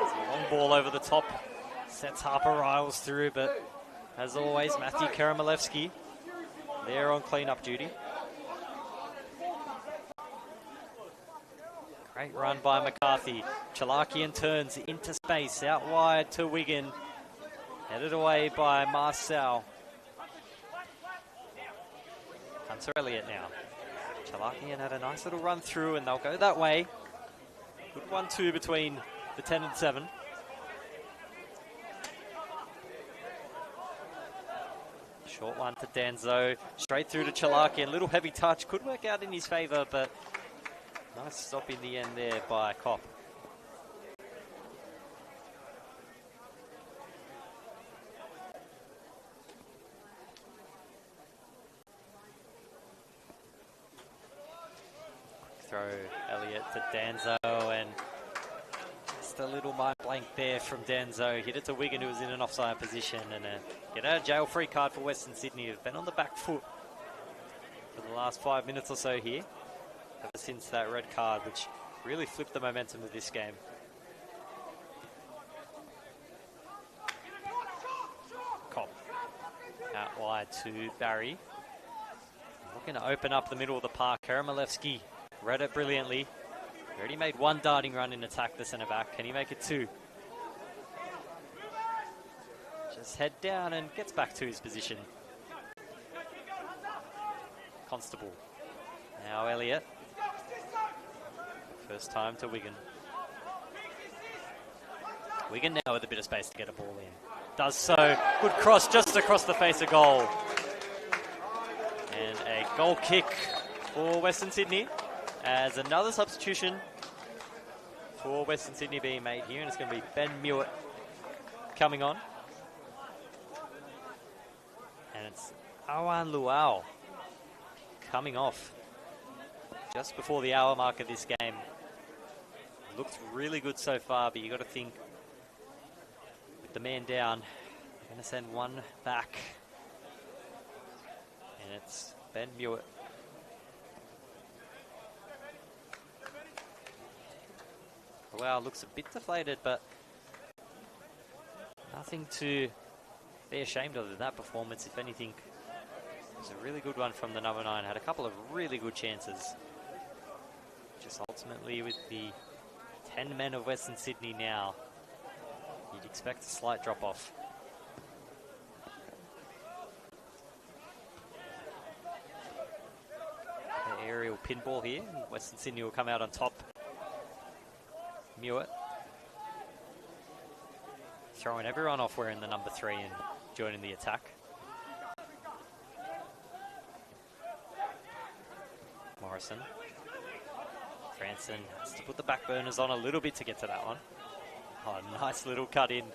B: It's a long ball over the top, sets Harper Riles through, but as always, Matthew Karamalevsky there on clean-up duty. Great run by McCarthy. Chalakian turns into space, out wide to Wigan. Headed away by Marcel. Hunter Elliott now. Chalakian had a nice little run through, and they'll go that way. Good 1-2 between the 10 and 7. Short one to Danzo. Straight through to Chalakian. Little heavy touch. Could work out in his favour, but nice stop in the end there by Kopp. Quick throw, Elliott to Danzo, and just a little mind blank there from Danzo. Hit it to Wigan, who was in an offside position, and a get out of jail free card for Western Sydney, who've been on the back foot for the last 5 minutes or so here, ever since that red card, which really flipped the momentum of this game. Kopp out wide to Barry. Looking to open up the middle of the park. Karamalevsky read it brilliantly. Already made one darting run in attack, the centre-back. Can he make it two? Just head down and gets back to his position. Constable. Now Elliott. First time to Wigan. Wigan now with a bit of space to get a ball in. Does so. Good cross just across the face of goal. And a goal kick for Western Sydney as another substitution for Western Sydney being made here. And it's going to be Ben Mewett coming on. And it's Awan Luau coming off. just before the hour mark of this game. Looked really good so far, but you got to think with the man down, they're going to send one back. And it's Ben Mewett. Wow, looks a bit deflated, but nothing to be ashamed of in that performance. If anything, it was a really good one from the number 9. Had a couple of really good chances. Just ultimately with the 10 men of Western Sydney now, you'd expect a slight drop-off. The aerial pinball here. Western Sydney will come out on top. Mewett throwing everyone off wearing the number 3 and joining the attack. Morrison. Franson has to put the back burners on a little bit to get to that one. Oh, nice little cut in.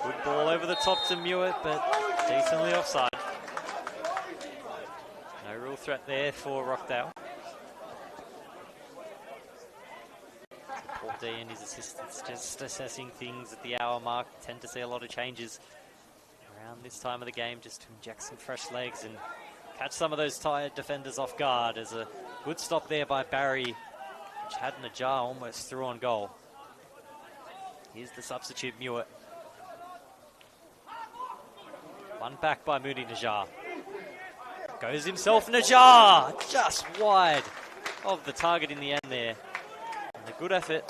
B: Good ball over the top to Mewett, but decently offside. No real threat there for Rockdale. Paul D and his assistants just assessing things at the hour mark. Tend to see a lot of changes around this time of the game just to inject some fresh legs and catch some of those tired defenders off guard. As a good stop there by Barry, which had Najjar almost through on goal. Here's the substitute Mewett. One back by Moody Najjar. Goes himself, Najjar! Just wide of the target in the end there. And a good effort.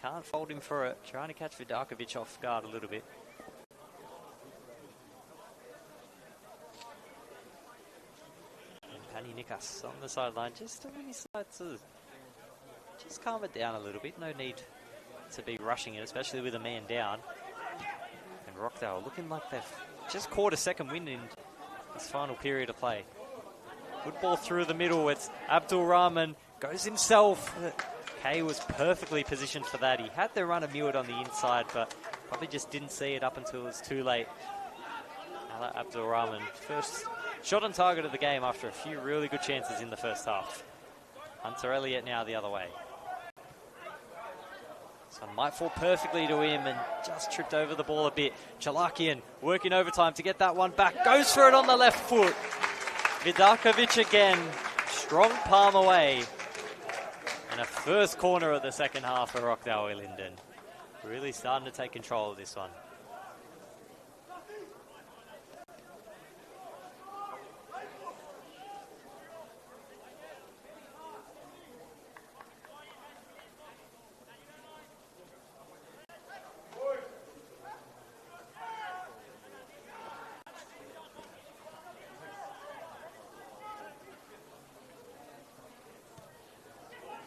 B: Can't fold him for it. Trying to catch Vidakovic off guard a little bit. Penny Nikas on the sideline, just to really decide to just calm it down a little bit. No need to be rushing it, especially with a man down. And Rockdale looking like they've just caught a second win in this final period of play. Good ball through the middle. It's Abdul Rahman, goes himself. Kay was perfectly positioned for that. He had the run of Mewett on the inside, but probably just didn't see it up until it was too late. Abdul Rahman, first shot on target of the game after a few really good chances in the first half. Hunter Elliott now the other way. This one might fall perfectly to him and just tripped over the ball a bit. Chalakian working overtime to get that one back. Goes for it on the left foot. Vidakovic again. Strong palm away. And a first corner of the second half for Rockdale Ilinden. Really starting to take control of this one.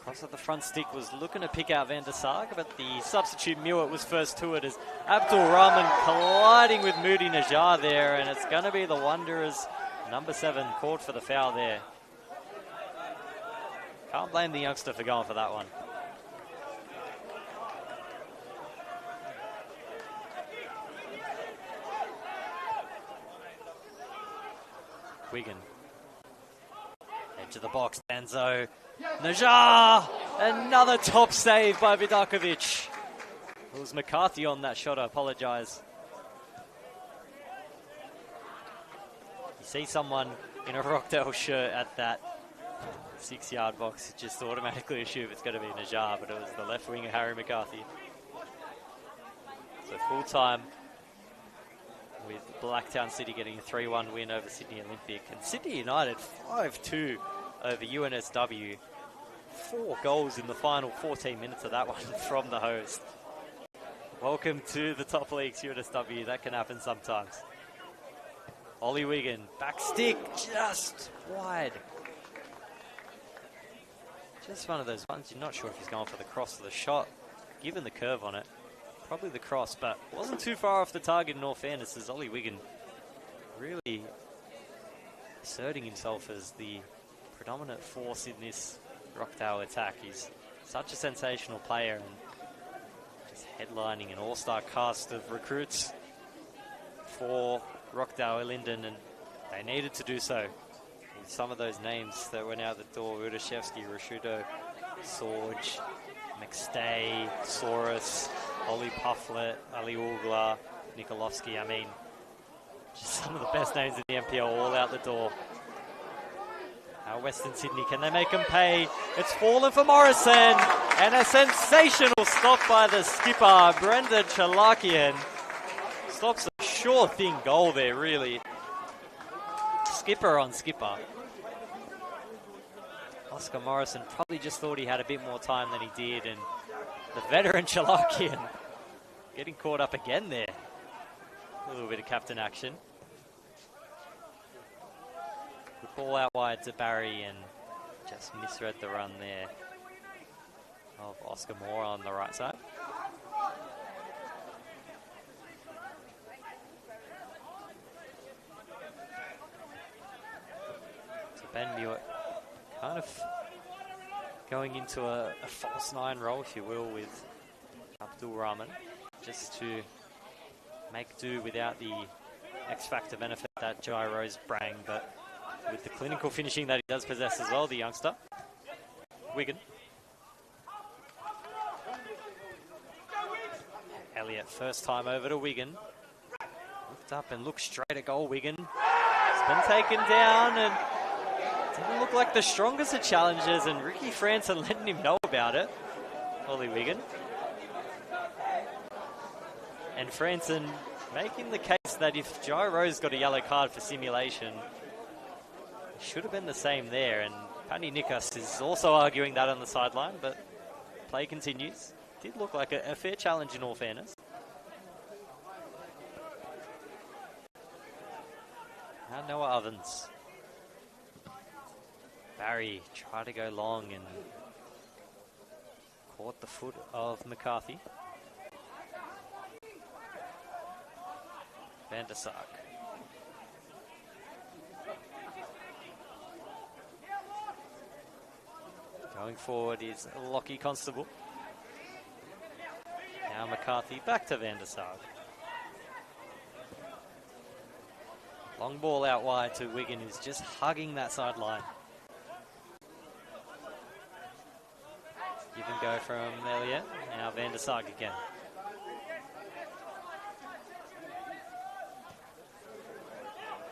B: Cross at the front stick was looking to pick out Van der Sarg, but the substitute Mewett was first to it as Abdul Rahman colliding with Moody Najjar there, and it's going to be the Wanderers number 7 called for the foul there. Can't blame the youngster for going for that one. Wigan. Edge of the box, Danzo. Najjar! Another top save by Vidakovic. It was McCarthy on that shot, I apologise. You see someone in a Rockdale shirt at that 6-yard box, you just automatically assume it's going to be Najjar, but it was the left winger, Harry McCarthy. So full time with Blacktown City getting a 3-1 win over Sydney Olympic. And Sydney United 5-2 over UNSW. 4 goals in the final 14 minutes of that one from the host. Welcome to the top leagues, UNSW. That can happen sometimes. Ollie Wigan, back stick, just wide. Just one of those ones, you're not sure if he's going for the cross or the shot. Given the curve on it, probably the cross, but wasn't too far off the target in all fairness, as Ollie Wigan really asserting himself as the predominant force in this Rockdale attack. He's such a sensational player and just headlining an all-star cast of recruits for Rockdale Ilinden, and they needed to do so. some of those names that went out the door: Rudashevsky, Rashudo, Sorge, McStay, Saurus, Ollie Pufflet, Ali Ugla, Nikolovsky. I mean, just some of the best names in the NPL all out the door. Now Western Sydney, can they make them pay? It's fallen for Morrison, and a sensational stop by the skipper, Brenda Chalakian. Stops a sure thing goal there, really. Skipper on skipper. Oscar Morrison probably just thought he had a bit more time than he did, and the veteran Chalakian getting caught up again there. A little bit of captain action. Good ball out wide to Barry, and just misread the run there of Oscar Moore on the right side. So Ben Mewett kind of going into a false nine role, if you will, with Abdul Rahman, just to make do without the X-factor benefit that Jai Rose bring, but with the clinical finishing that he does possess as well, the youngster. Wigan. Elliott, first time over to Wigan. Looked up and looked straight at goal, Wigan. It's been taken down, and didn't look like the strongest of challenges, and Ricky Franson letting him know about it. Ollie Wigan. And Franson making the case that if Jai Rose got a yellow card for simulation, it should have been the same there. And Pani Nikas is also arguing that on the sideline, but play continues. Did look like a fair challenge in all fairness. Now Noah Ovens. Barry tried to go long and caught the foot of McCarthy. Van der Sark. Going forward is Lockie Constable. Now McCarthy back to Van der Sark. Long ball out wide to Wigan, who's just hugging that sideline. Give and go from Elliott. Now Van der Sark again.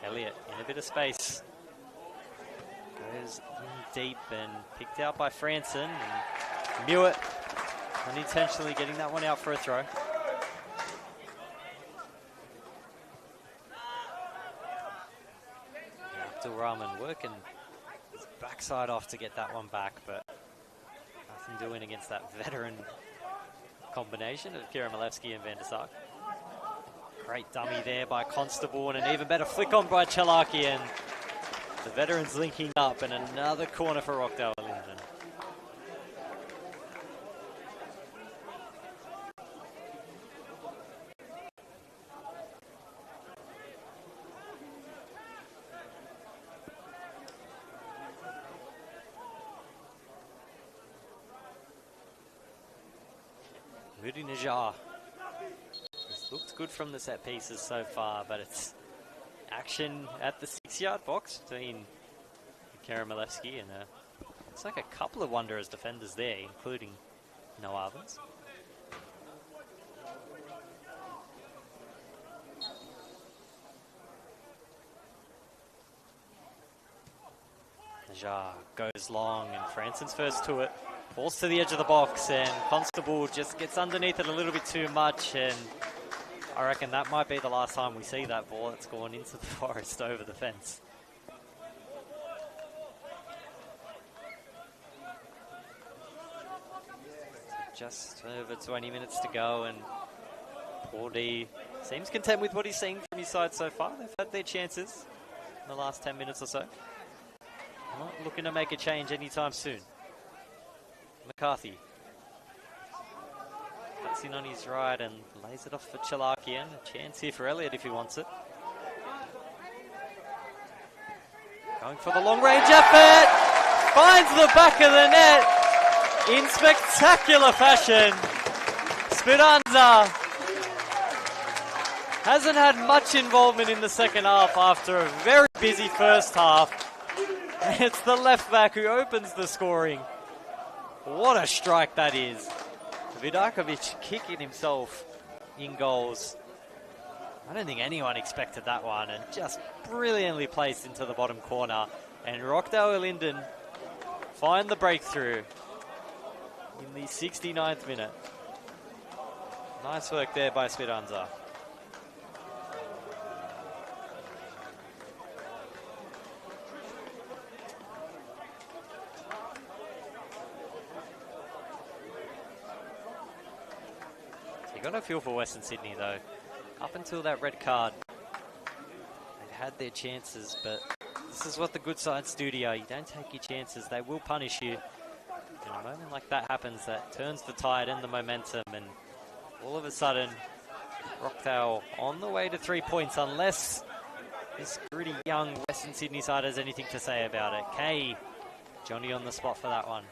B: Elliott in a bit of space. Goes in deep and picked out by Franson. And Mewett unintentionally getting that one out for a throw. Abdul Rahman working his backside off to get that one back, but nothing doing against that veteran combination of Kira Malevsky and Van der Sark. Great dummy there by Constable, and an even better flick on by Chalakian. The veterans linking up, and another corner for Rockdale Ilinden. Rudy Najar. It's looked good from the set pieces so far, but it's action at the 6-yard box between Karamalevsky and it's like a couple of Wanderers defenders there, including Noah Ovens. Najar goes long, and Franson's first to it. Falls to the edge of the box, and Constable just gets underneath it a little bit too much, and I reckon that might be the last time we see that ball. It's gone into the forest over the fence. Just over 20 minutes to go, and Paul D seems content with what he's seeing from his side so far. They've had their chances in the last 10 minutes or so. Not looking to make a change anytime soon. McCarthy cuts in on his right and lays it off for Chalakian. A chance here for Elliott if he wants it. Going for the long range effort. Finds the back of the net in spectacular fashion. Speranza hasn't had much involvement in the second half after a very busy first half. It's the left back who opens the scoring. What a strike that is. Vidakovic kicking himself in goals. I don't think anyone expected that one, and just brilliantly placed into the bottom corner. And Rockdale Ilinden find the breakthrough in the 69th minute. Nice work there by Speranza. You got to feel for Western Sydney though. Up until that red card, they've had their chances, but this is what the good sides do to you. You don't take your chances, they will punish you. And a moment like that happens, that turns the tide and the momentum, and all of a sudden, Rockdale on the way to 3 points, unless this gritty young Western Sydney side has anything to say about it. Kay, Johnny on the spot for that one.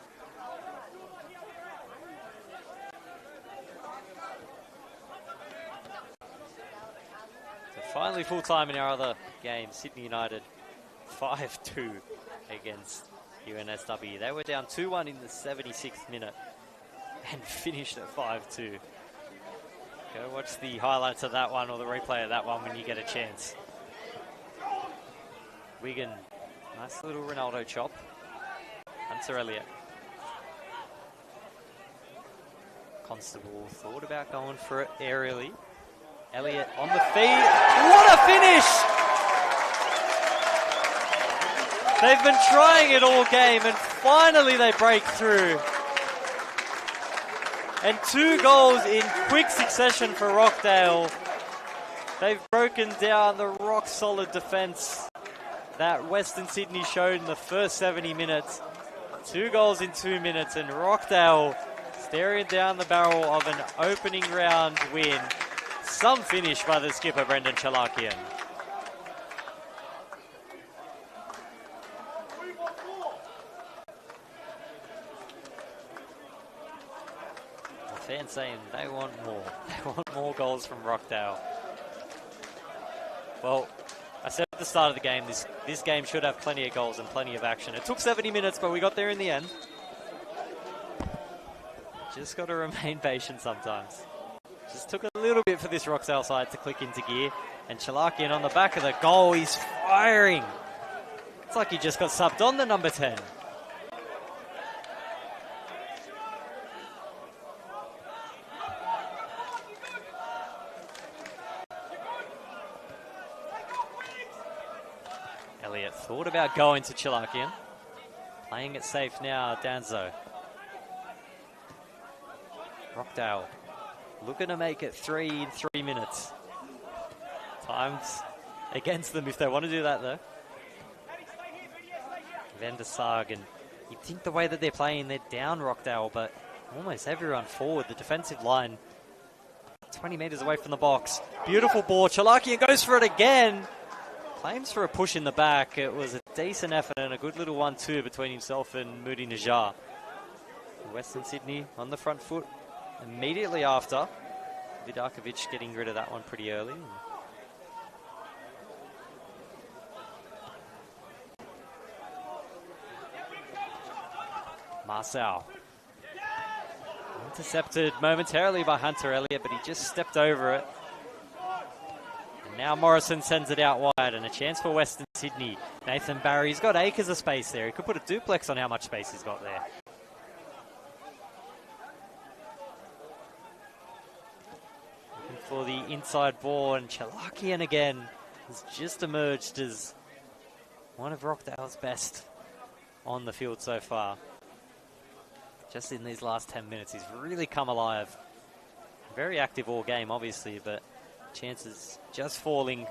B: Finally full time in our other game, Sydney United 5-2 against UNSW. They were down 2-1 in the 76th minute and finished at 5-2. Go watch the highlights of that one or the replay of that one when you get a chance. Wigan, nice little Ronaldo chop. Hunter Elliott. Constable thought about going for it aerially. Elliott on the feed. What a finish! They've been trying it all game and finally they break through. And 2 goals in quick succession for Rockdale. They've broken down the rock-solid defence that Western Sydney showed in the first 70 minutes. 2 goals in 2 minutes, and Rockdale staring down the barrel of an opening round win. Some finish by the skipper, Brendan Chalakian. The fans saying they want more. They want more goals from Rockdale. Well, I said at the start of the game, this game should have plenty of goals and plenty of action. It took 70 minutes, but we got there in the end. Just got to remain patient sometimes. Just took a little bit for this Rockdale side to click into gear. And Chalakian on the back of the goal, he's firing. It's like he just got subbed on the number 10. Elliott thought about going to Chalakian. Playing it safe now, Danzo. Rockdale looking to make it 3 in 3 minutes. Times against them if they want to do that though. Van der Sar, and you think the way that they're playing, they're down Rockdale, but almost everyone forward. The defensive line 20 metres away from the box. Beautiful ball. Chalakian goes for it again. Claims for a push in the back. It was a decent effort and a good little 1-2 between himself and Moody Najjar. Western Sydney on the front foot immediately after. Vidakovic getting rid of that one pretty early. Marcel. Intercepted momentarily by Hunter Elliott, but he just stepped over it. And now Morrison sends it out wide, and a chance for Western Sydney. Nathan Barry's got acres of space there. He could put a duplex on how much space he's got there. Looking for the inside ball, and Chalakian again has just emerged as one of Rockdale's best on the field so far. Just in these last 10 minutes, he's really come alive. Very active all game, obviously, but chances just falling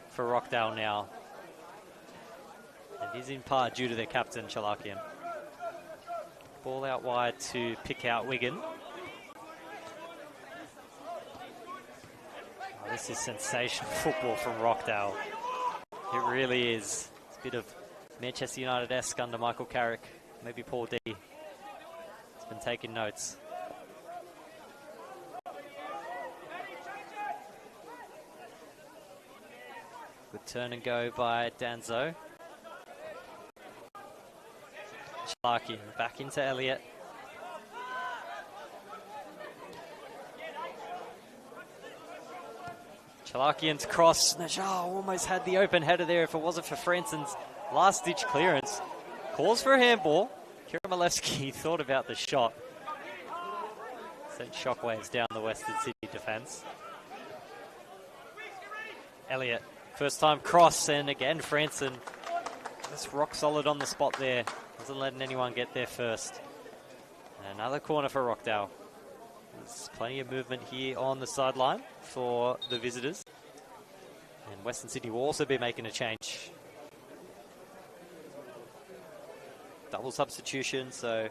B: for Rockdale now. And is in part due to their captain, Chalakian. Ball out wide to pick out Wigan. Oh, this is sensational football from Rockdale. It really is. It's a bit of Manchester United-esque under Michael Carrick, maybe Paul D. Been taking notes. Good turn and go by Danzo. Chalakian. Back into Elliott. Chalakian's cross. Najar almost had the open header there if it wasn't for Franson's last-ditch clearance. Calls for a handball. Kira Malevsky thought about the shot. Sent shockwaves down the Western Sydney defence. Elliott, first time cross, and again Franson just rock solid on the spot there. Wasn't letting anyone get there first. And another corner for Rockdale. There's plenty of movement here on the sideline for the visitors. And Western Sydney will also be making a change. Double substitution, so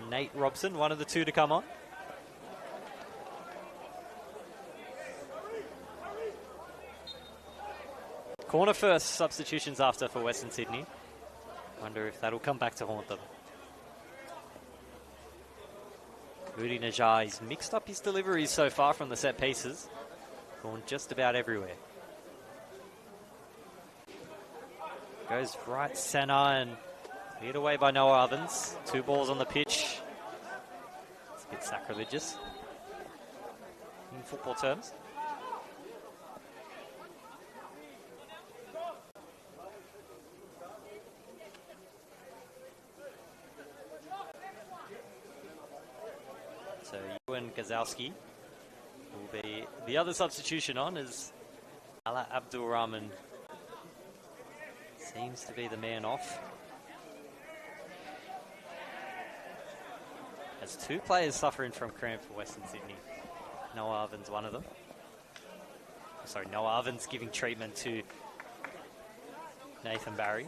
B: Nate Robson, one of the two to come on. Corner first, substitutions after for Western Sydney. Wonder if that'll come back to haunt them. Rudy Najar, he's mixed up his deliveries so far from the set pieces. Gone just about everywhere. Goes right centre and cleared away by Noah Ovens. 2 balls on the pitch. It's a bit sacrilegious in football terms. So Ewan Gazowski will be the other substitution on, as Ala Abdul Rahman seems to be the man off. Has 2 players suffering from cramp for Western Sydney. Noah Ovens, one of them. Sorry, Noah Ovens giving treatment to Nathan Barry.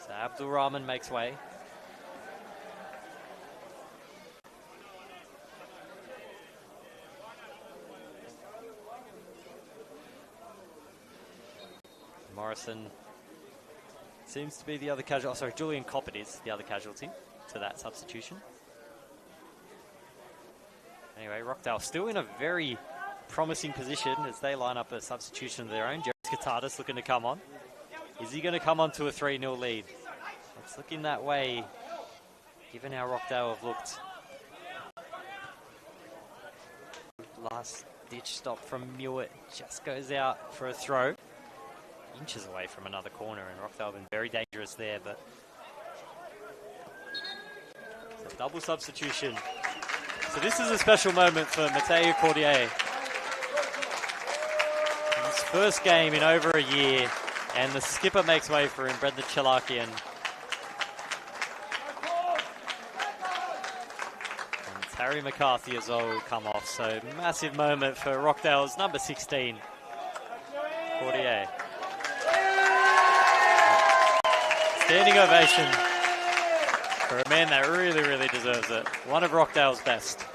B: So Abdul Rahman makes way. Morrison seems to be the other casualty. Oh, sorry, Julian Coppett is the other casualty to that substitution. Anyway, Rockdale still in a very promising position as they line up a substitution of their own. Jerry Skatardis looking to come on. Is he going to come on to a 3-0 lead? It's looking that way, given how Rockdale have looked. Last ditch stop from Mewett just goes out for a throw. Inches away from another corner, and Rockdale have been very dangerous there, but it's a double substitution. So this is a special moment for Mateo Cordier. His first game in over a year, and the skipper makes way for him, Brendan Chalakian. And Harry McCarthy as well will come off, so massive moment for Rockdale's number 16, Cordier. Standing ovation for a man that really, really deserves it. One of Rockdale's best.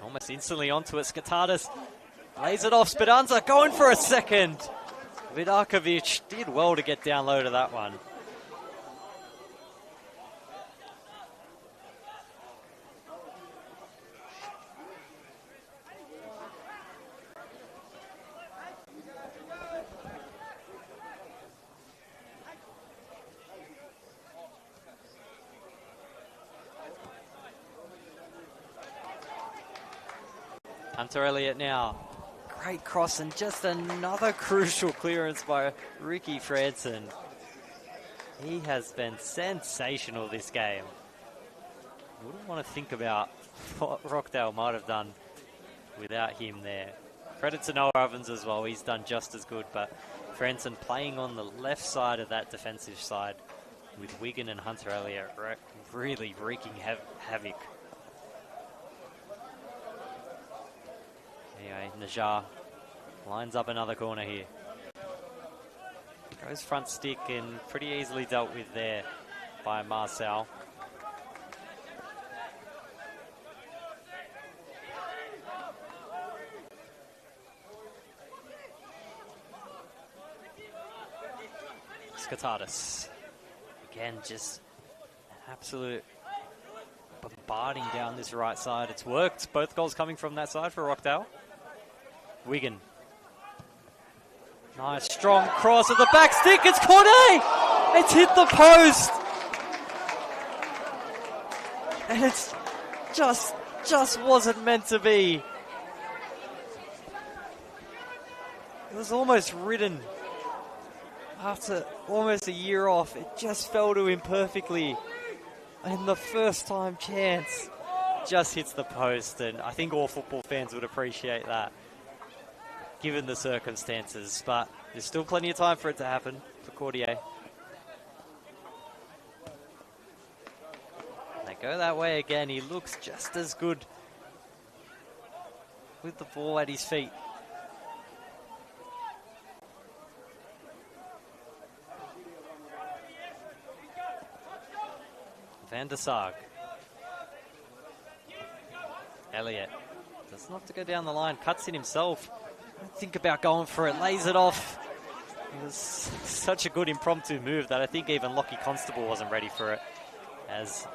B: Almost instantly onto it. Skatardis lays it off. Speranza going for a second. Vidakovic did well to get down low to that one. Hunter Elliott now. Great cross and just another crucial clearance by Ricky Franson. He has been sensational this game. Wouldn't want to think about what Rockdale might have done without him there. Credit to Noah Ovens as well. He's done just as good, but Franson playing on the left side of that defensive side with Wigan and Hunter Elliott really wreaking havoc. Anyway, Najar lines up another corner here. Goes front stick and pretty easily dealt with there by Marcel. Skatardis. Again, just an absolute bombarding down this right side. It's worked. Both goals coming from that side for Rockdale. Wigan. Nice, strong cross at the back stick. It's Corday! It's hit the post! And it's just wasn't meant to be. It was almost ridden. After almost a year off, it just fell to him perfectly. And the first time chance just hits the post. And I think all football fans would appreciate that, given the circumstances. But there's still plenty of time for it to happen for Cordier. They go that way again. He looks just as good with the ball at his feet. Van der Sarg. Elliott doesn't have to go down the line, cuts in himself. Think about going for it, lays it off. It was such a good impromptu move that I think even Lockie Constable wasn't ready for it. As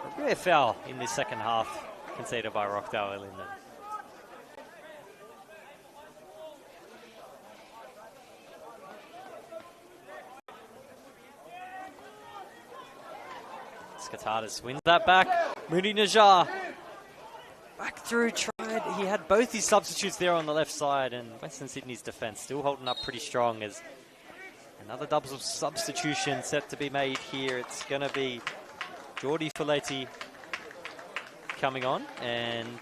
B: a rare foul in this second half conceded by Rockdale Ilinden. Skatardis wins that back. Moody Najjar back through, tried. He had both his substitutes there on the left side, and Western Sydney's defence still holding up pretty strong as another double substitution set to be made here. It's going to be Jordi Folletti coming on, and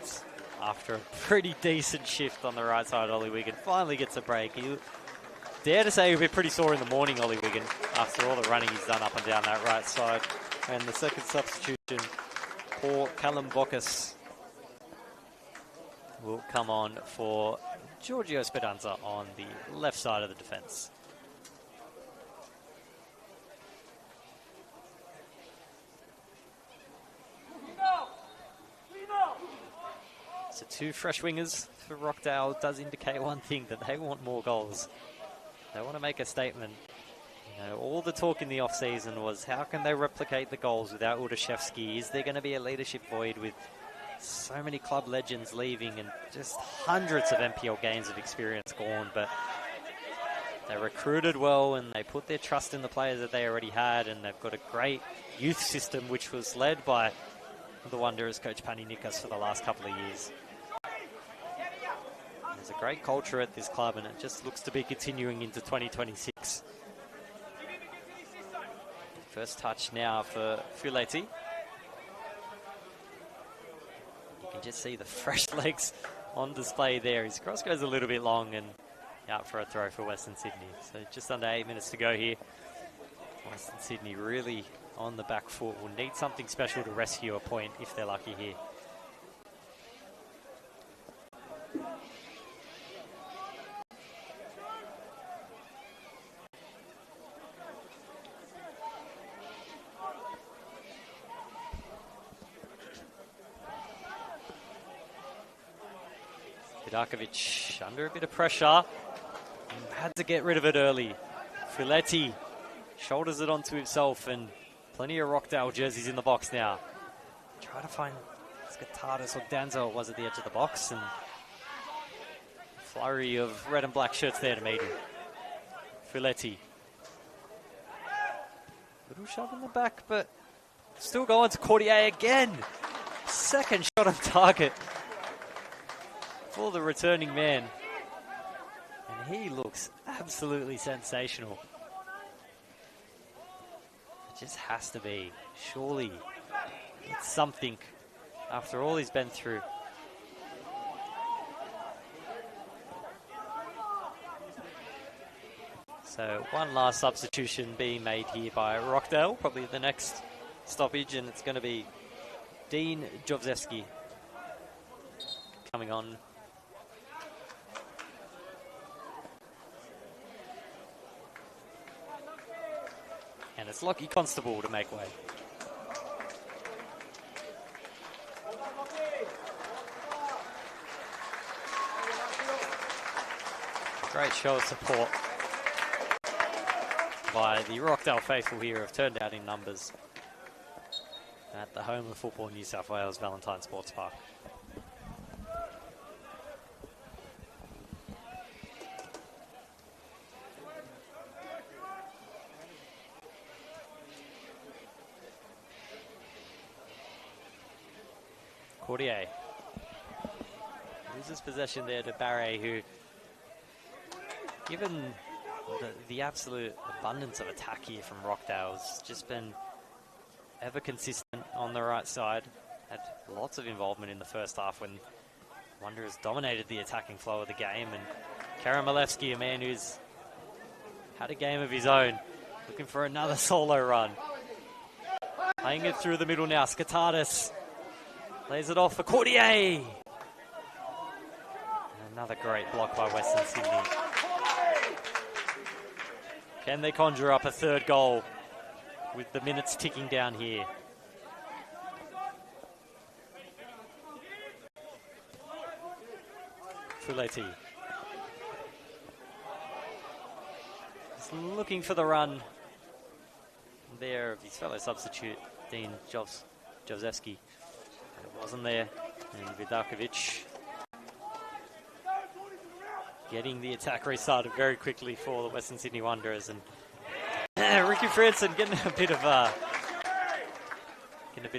B: after a pretty decent shift on the right side, Ollie Wigan finally gets a break. He dare to say he'll be pretty sore in the morning, Ollie Wigan, after all the running he's done up and down that right side. And the second substitution, Paul Callum Bockus, will come on for Giorgio Spedanza on the left side of the defence. So two fresh wingers for Rockdale does indicate one thing, that they want more goals. They want to make a statement. You know, all the talk in the off-season was how can they replicate the goals without Udashevsky? Is there going to be a leadership void with so many club legends leaving and just hundreds of NPL games of experience gone? But they recruited well and they put their trust in the players that they already had, and they've got a great youth system which was led by the Wanderers coach Pani Nikas for the last couple of years. There's a great culture at this club, and it just looks to be continuing into 2026. First touch now for Folletti. You can just see the fresh legs on display there. His cross goes a little bit long and out for a throw for Western Sydney. So just under 8 minutes to go here. Western Sydney really on the back foot. Will need something special to rescue a point if they're lucky here. Vidakovic under a bit of pressure. Had to get rid of it early. Folletti shoulders it onto himself, and plenty of Rockdale jerseys in the box now. Try to find Skatardis or Danzo was at the edge of the box, and a flurry of red and black shirts there to meet him. Folletti. Little shove in the back, but still going to Cordier again. Second shot on target for the returning man. And he looks absolutely sensational. It just has to be. Surely it's something after all he's been through. So one last substitution being made here by Rockdale, probably the next stoppage, and it's going to be Dean Jovzewski coming on. And it's Lockie Constable to make way. Great show of support by the Rockdale faithful here have turned out in numbers at the home of football, New South Wales, Valentine Sports Park. Cordier loses possession there to Barre, who, given the absolute abundance of attack here from Rockdale, has just been ever consistent on the right side. Had lots of involvement in the first half when Wanderers dominated the attacking flow of the game. And Karamalevsky, a man who's had a game of his own, looking for another solo run. Playing it through the middle now. Skatadis lays it off for Cordier. And another great block by Western Sydney. Can they conjure up a third goal with the minutes ticking down here? Fuleti. Just looking for the run there of his fellow substitute, Dean Josevsky. It wasn't there. And Vidakovic getting the attack restarted very quickly for the Western Sydney Wanderers. And Ricky Franson getting a bit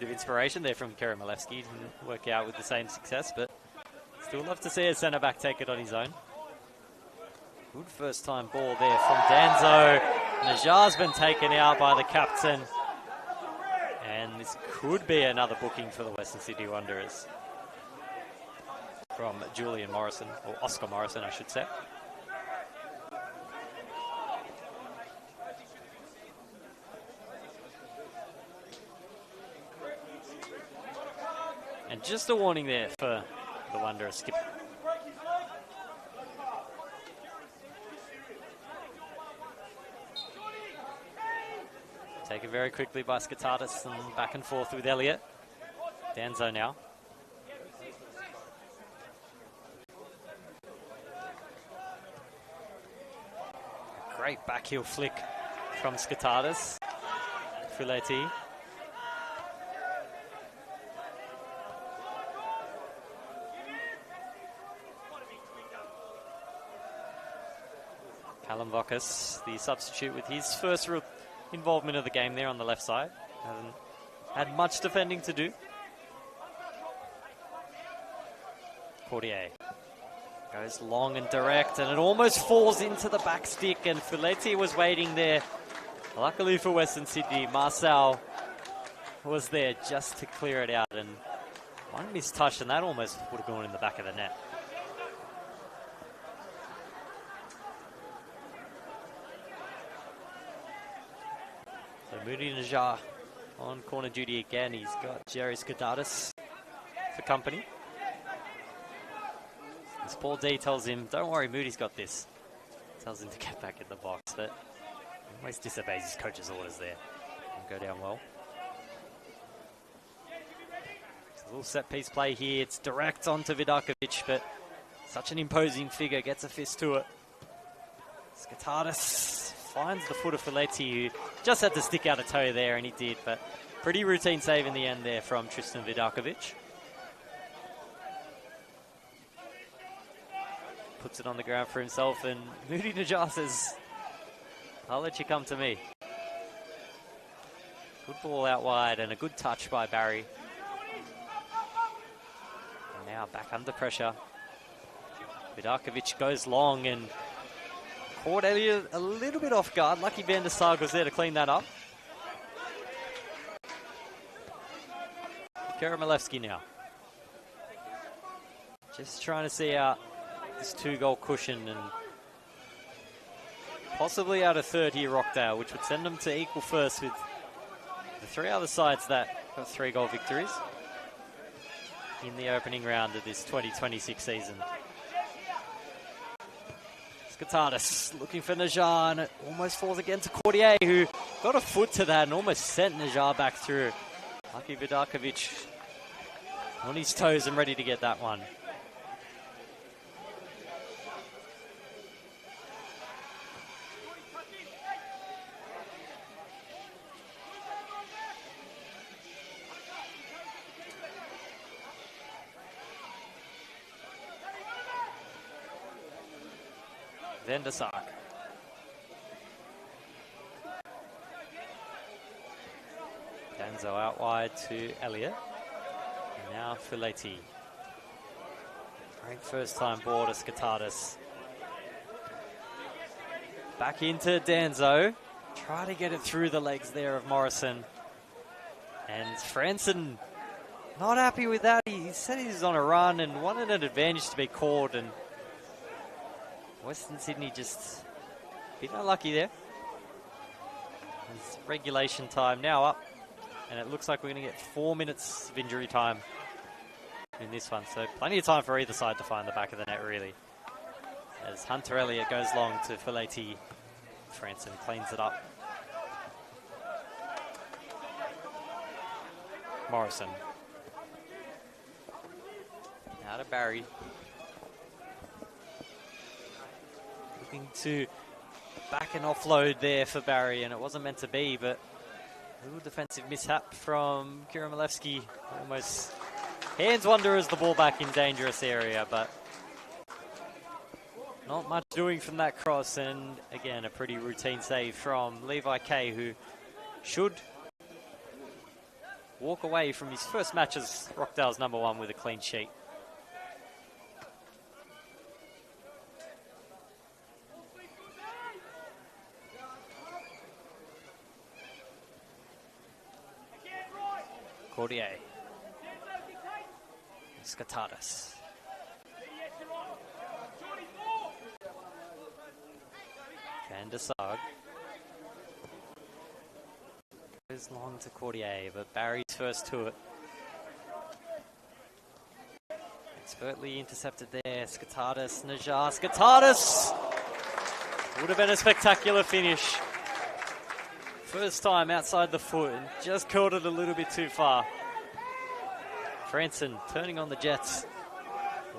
B: of inspiration there from Karamalevsky. Didn't work out with the same success, but still love to see a centre-back take it on his own. Good first-time ball there from Danzo. Najar's been taken out by the captain. And this could be another booking for the Western Sydney Wanderers. From Julian Morrison, or Oscar Morrison, I should say. And just a warning there for the Wanderers skip. Taken very quickly by Skatadis and back and forth with Elliott. Danzo now. Great backheel flick from Skatadis. Fuleti. Callum Vokas, the substitute, with his first real involvement of the game there on the left side. Hasn't had much defending to do. Cordier goes long and direct, and it almost falls into the back stick, and Fuleti was waiting there. Luckily for Western Sydney, Marcel was there just to clear it out, and one missed touch, and that almost would have gone in the back of the net. So Moody Najar on corner duty again. He's got Jerry Skadatis for company. As Paul D tells him, don't worry, Moody's got this. Tells him to get back in the box, but he always disobeys his coach's orders there. Go down well. It's a little set piece play here. It's direct onto Vidakovic, but such an imposing figure gets a fist to it. Skatadis finds the foot of Fuleti, who just had to stick out a toe there, and he did, but pretty routine save in the end there from Tristan Vidakovic. Puts it on the ground for himself, and Moody Najar says, I'll let you come to me. Good ball out wide and a good touch by Barry. And now back under pressure. Vidakovic goes long and caught Elliott a little bit off guard. Lucky Van der Sar was there to clean that up. Karamalevsky now. Just trying to see out this 2-goal cushion and possibly out a third here, Rockdale, which would send them to equal first with the three other sides that got 3-goal victories in the opening round of this 2026 season. Skatadis looking for Najar, and it almost falls again to Cordier, who got a foot to that and almost sent Najar back through. Lucky Vidakovic on his toes and ready to get that one. Van der Sark. Danzo out wide to Elliott. And now Fileti. Great first time ball to Skatardis. Back into Danzo. Try to get it through the legs there of Morrison. And Franson not happy with that. He said he was on a run and wanted an advantage to be called. And Western Sydney just a bit unlucky there. It's regulation time now up. And it looks like we're going to get 4 minutes of injury time in this one. So plenty of time for either side to find the back of the net, really. As Hunter Elliott goes long to Fileti. Franson cleans it up. Morrison. Now to Barry. Looking to back and offload there for Barry, and it wasn't meant to be, but a little defensive mishap from Kira Malevsky. Almost hands Wanderers the ball back in dangerous area, but not much doing from that cross. And again, a pretty routine save from Levi Kay, who should walk away from his first match as Rockdale's #1 with a clean sheet. Cordier. Skatardis. Van der Sarg. Goes long to Cordier, but Barry's first to it. Expertly intercepted there. Skatardis, Najar. Skatardis! Would have been a spectacular finish. First time outside the foot and just curled it a little bit too far. Franson turning on the Jets.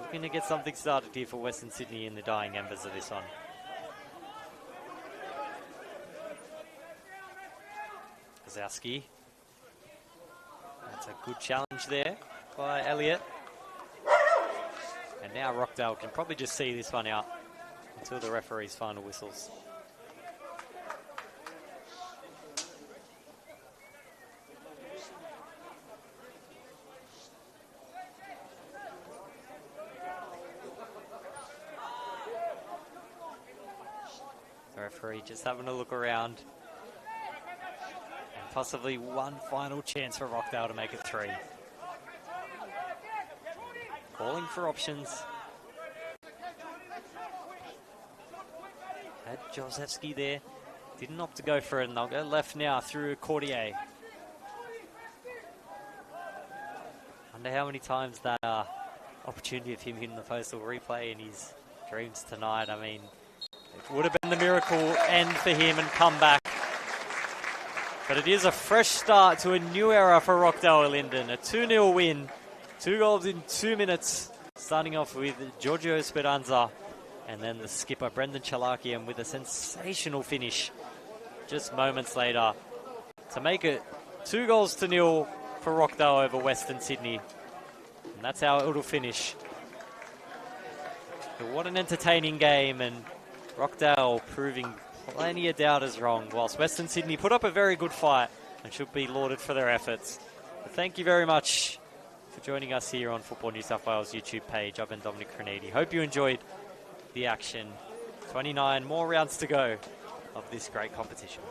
B: Looking to get something started here for Western Sydney in the dying embers of this one. Kozowski. That's a good challenge there by Elliott. And now Rockdale can probably just see this one out until the referee's final whistles. The referee just having a look around. And possibly one final chance for Rockdale to make it 3. Calling for options. Had Josefsky there. Didn't opt to go for it, and they'll go left now through Cordier. Wonder how many times that opportunity of him hitting the post will replay in his dreams tonight. I mean, it would have been the miracle end for him and come back. But it is a fresh start to a new era for Rockdale Ilinden. A 2-0 win. 2 goals in 2 minutes. Starting off with Giorgio Speranza. And then the skipper, Brendan Chalakian, with a sensational finish just moments later to make it 2-0 for Rockdale over Western Sydney. And that's how it'll finish. But what an entertaining game, and Rockdale proving plenty of doubters wrong, whilst Western Sydney put up a very good fight and should be lauded for their efforts. But thank you very much for joining us here on Football New South Wales YouTube page. I've been Dominic Crenady. Hope you enjoyed the action. 29 more rounds to go of this great competition.